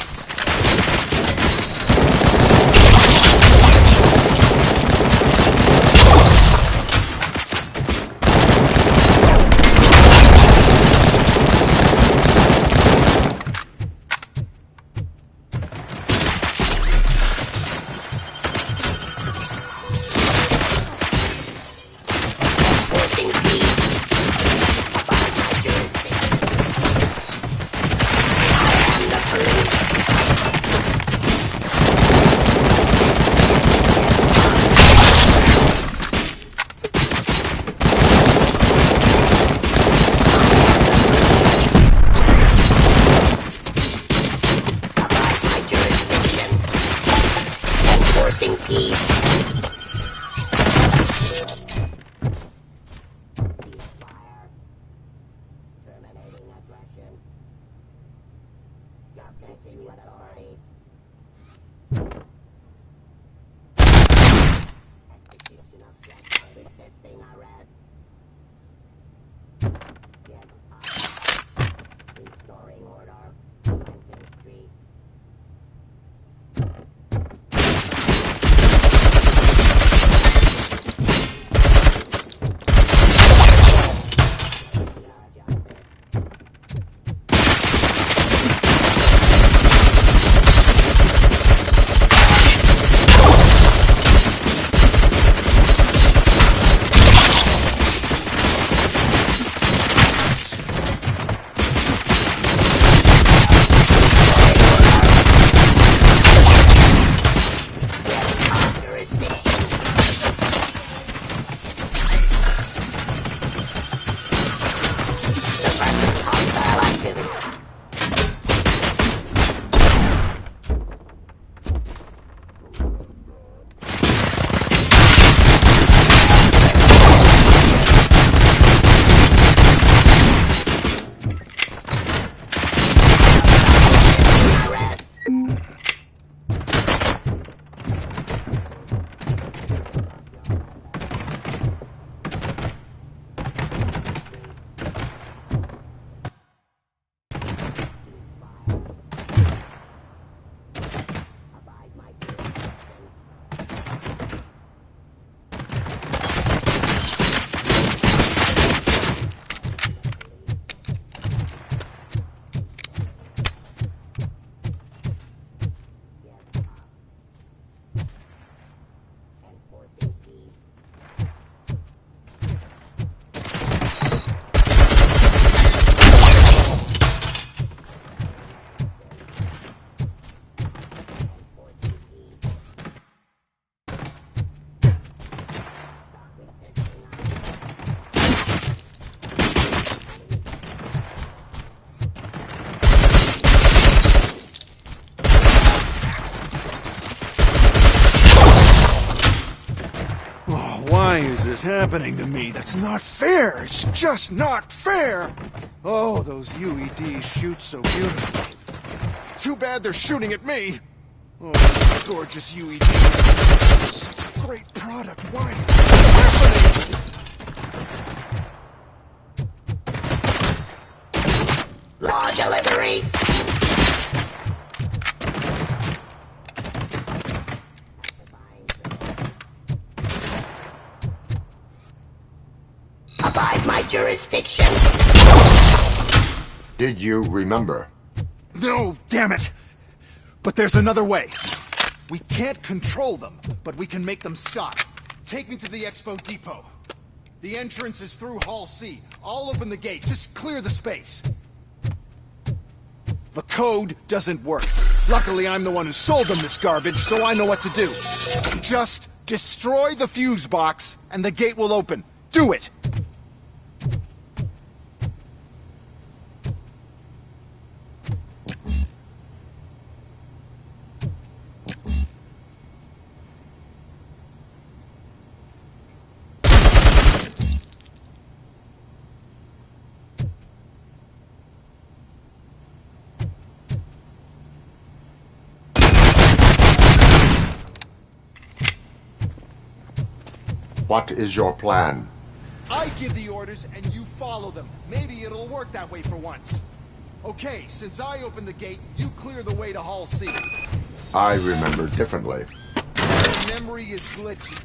is this happening to me? That's not fair! It's just not fair! Oh, those UEDs shoot so beautifully. Too bad they're shooting at me! Oh, gorgeous UEDs. Great product. Why is this happening? Law delivery. Abide my jurisdiction. Did you remember? No, damn it! But there's another way. We can't control them, but we can make them stop. Take me to the Expo Depot. The entrance is through Hall C. I'll open the gate. Just clear the space. The code doesn't work. Luckily, I'm the one who sold them this garbage, so I know what to do. Just destroy the fuse box, and the gate will open. Do it! What is your plan? I give the orders and you follow them. Maybe it'll work that way for once. Okay, since I opened the gate, you clear the way to Hall C. I remember differently. My memory is glitchy.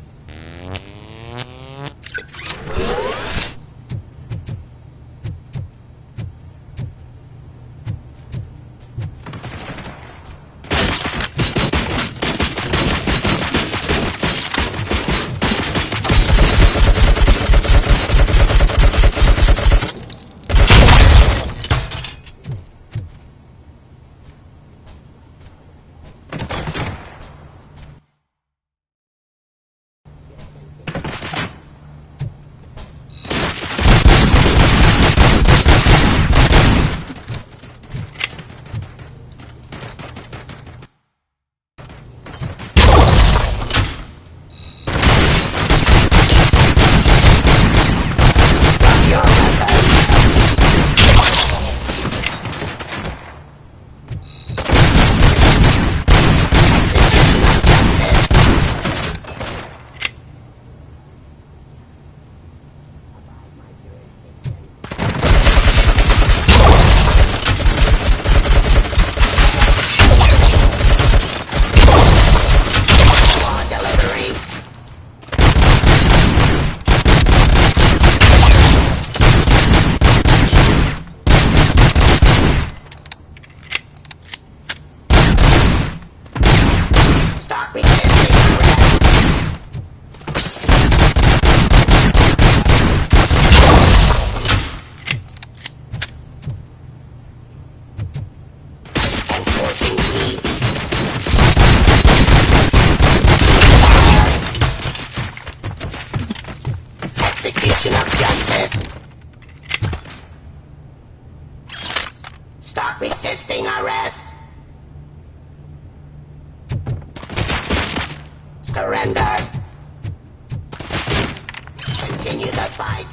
Execution of justice. Stop resisting arrest. Surrender. Continue the fight.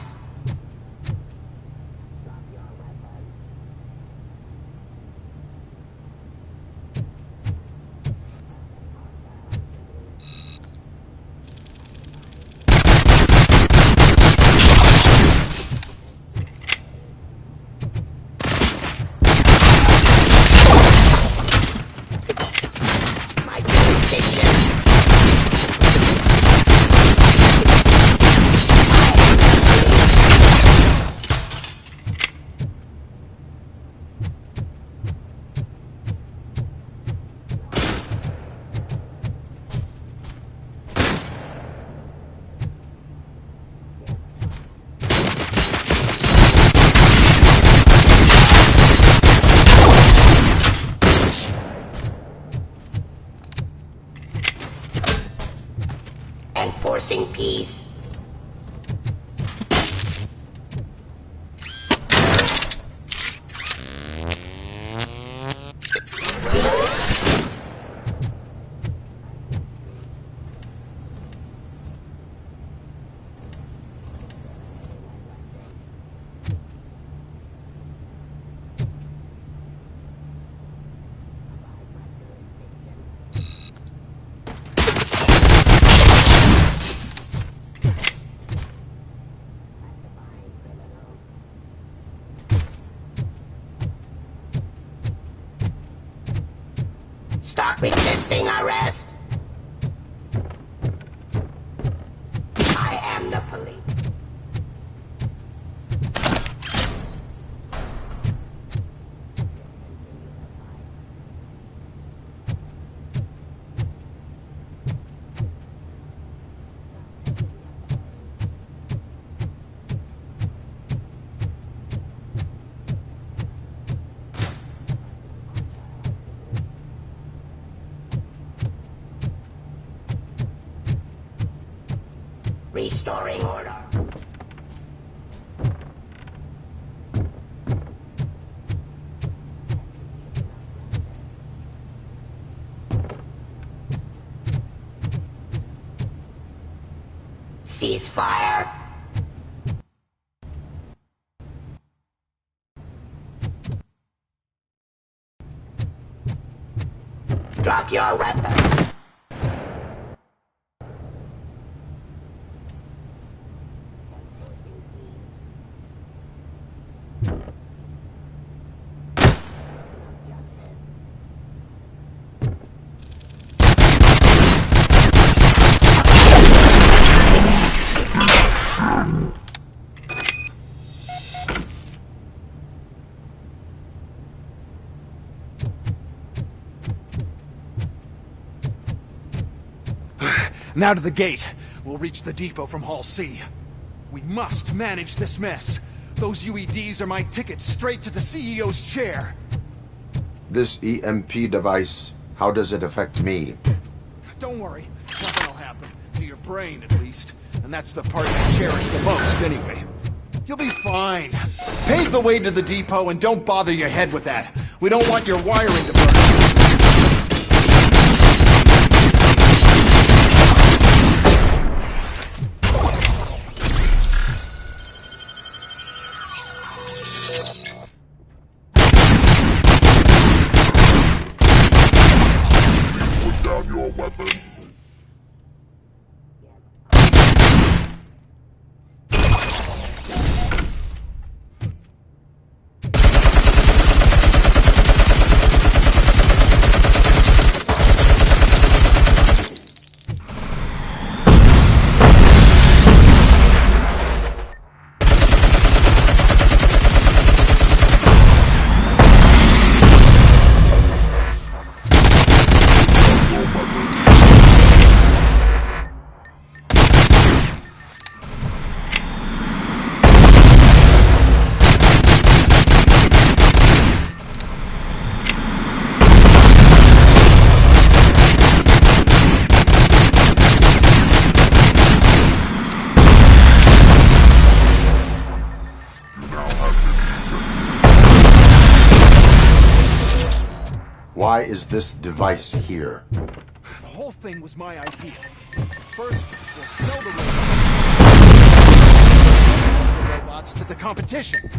Requesting arrest. I am the police. Restoring order. Ceasefire. Drop your weapon. Now to the gate. We'll reach the depot from Hall C. We must manage this mess. Those UEDs are my ticket straight to the CEO's chair. This EMP device, how does it affect me? Don't worry. Nothing will happen. To your brain, at least. And that's the part you cherish the most, anyway. You'll be fine. Pave the way to the depot and don't bother your head with that. We don't want your wiring to burn. Why is this device here? The whole thing was my idea. First, we'll sell the robots to the competition.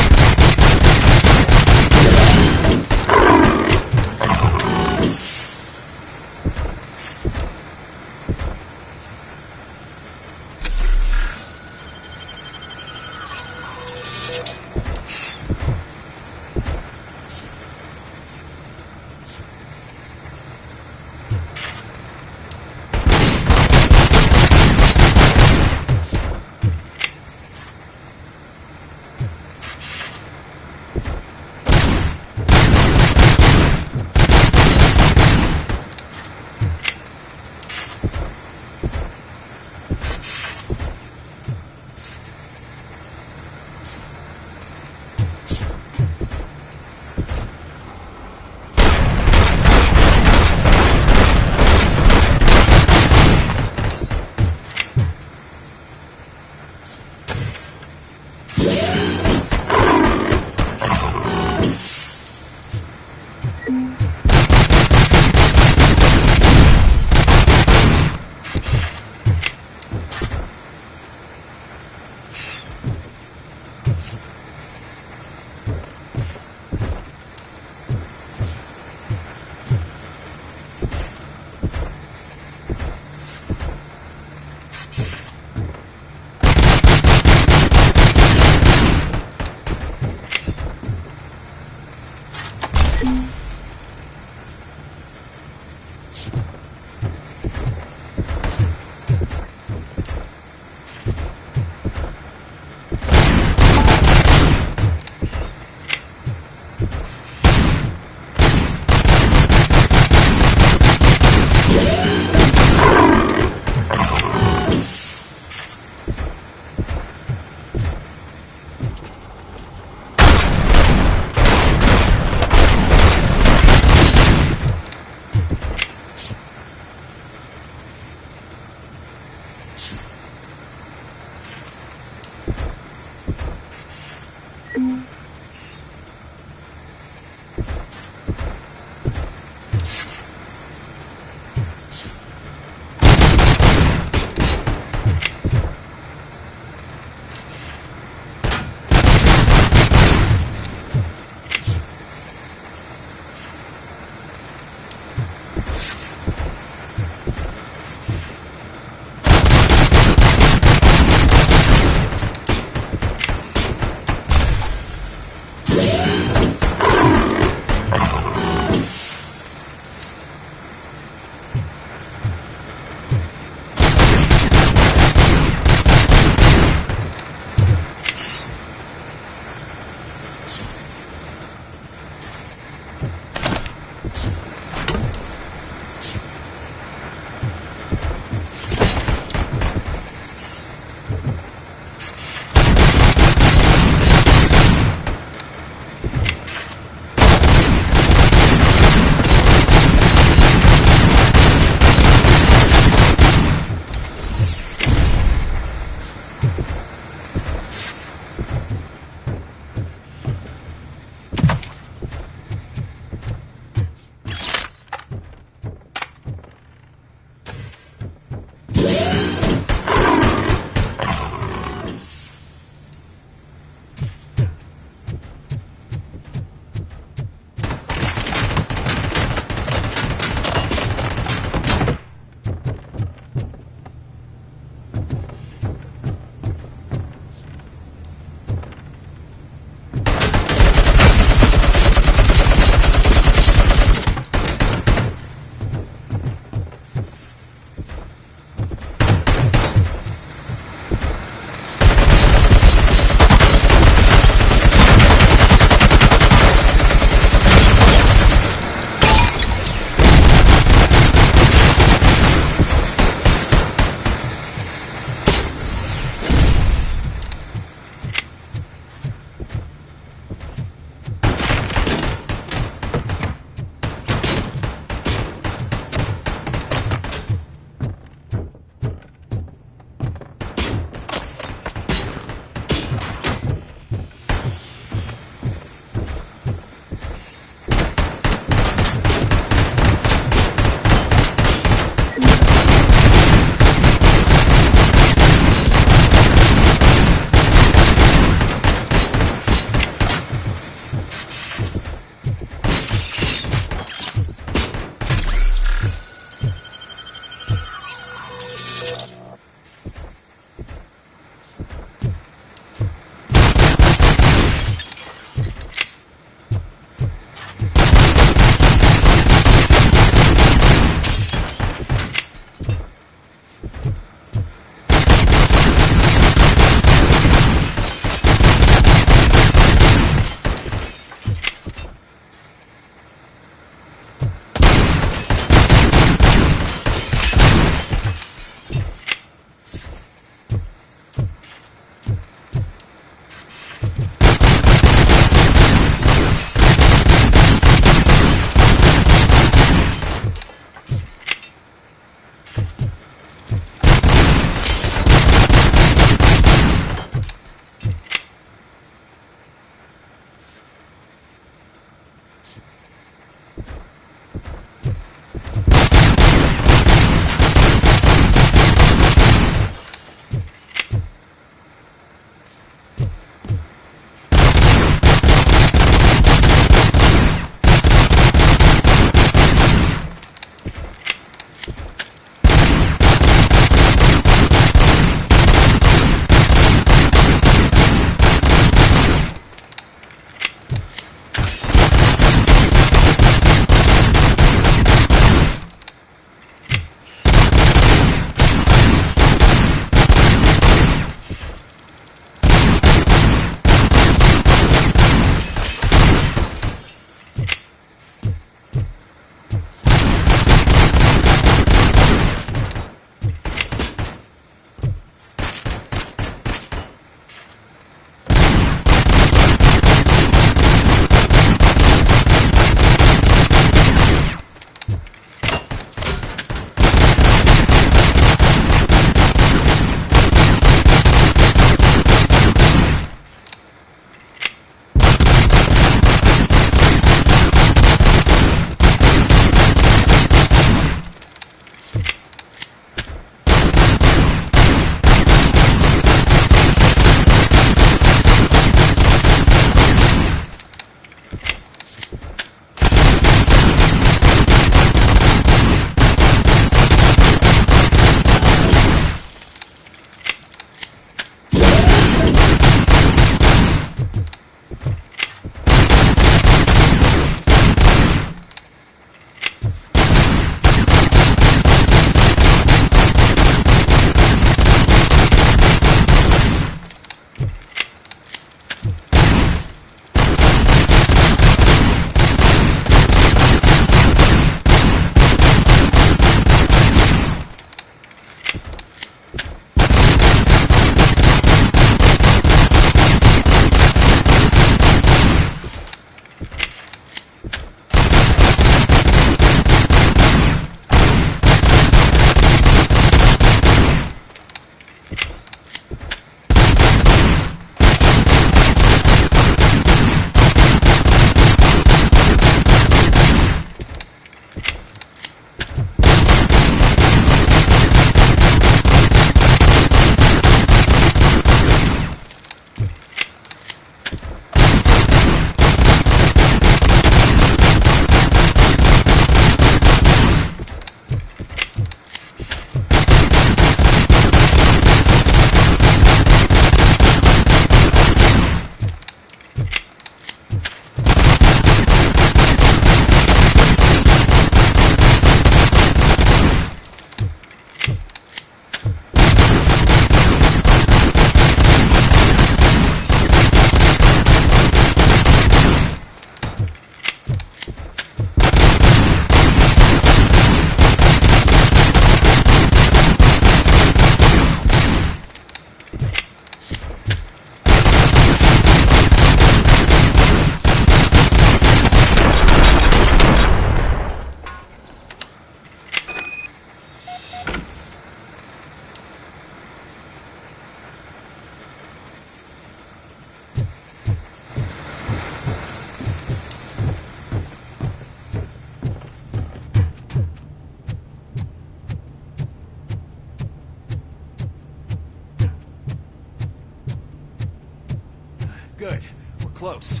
Good. We're close.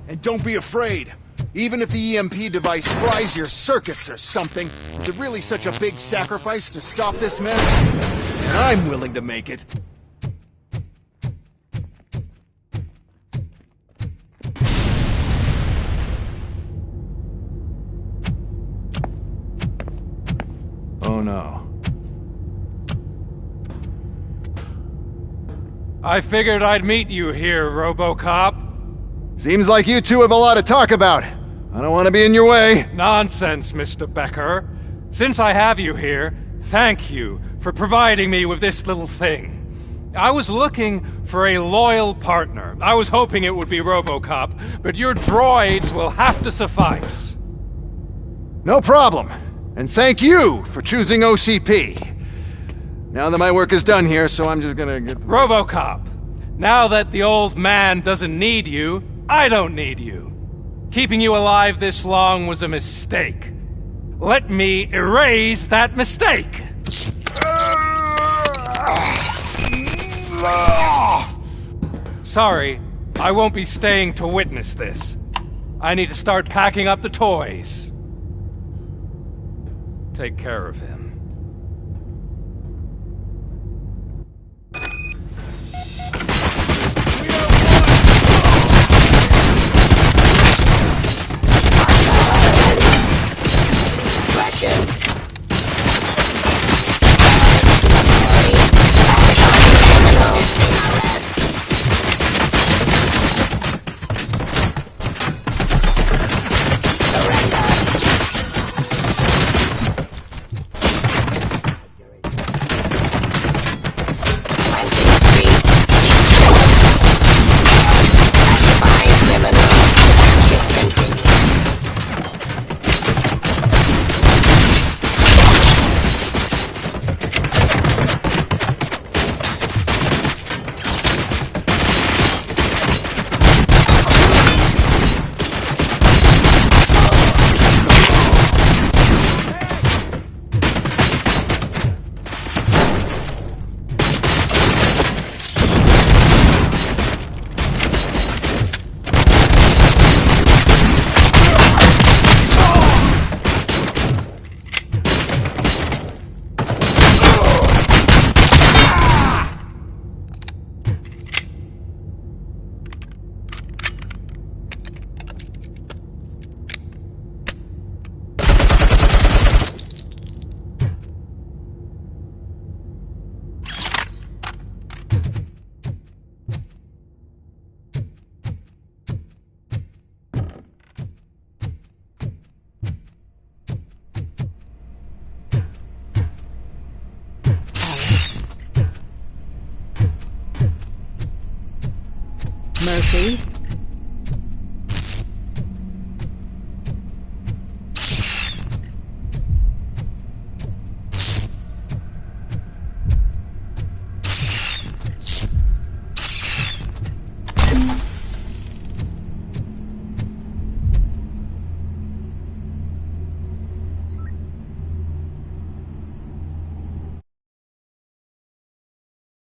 And don't be afraid. Even if the EMP device fries your circuits or something, is it really such a big sacrifice to stop this mess? And I'm willing to make it. Oh no. I figured I'd meet you here, Robocop. Seems like you two have a lot to talk about. I don't want to be in your way. Nonsense, Mr. Becker. Since I have you here, thank you for providing me with this little thing. I was looking for a loyal partner. I was hoping it would be Robocop, but your droids will have to suffice. No problem. And thank you for choosing OCP. Now that my work is done here, so I'm just gonna get... Robocop, now that the old man doesn't need you, I don't need you. Keeping you alive this long was a mistake. Let me erase that mistake! Sorry, I won't be staying to witness this. I need to start packing up the toys. Take care of him. Mercy,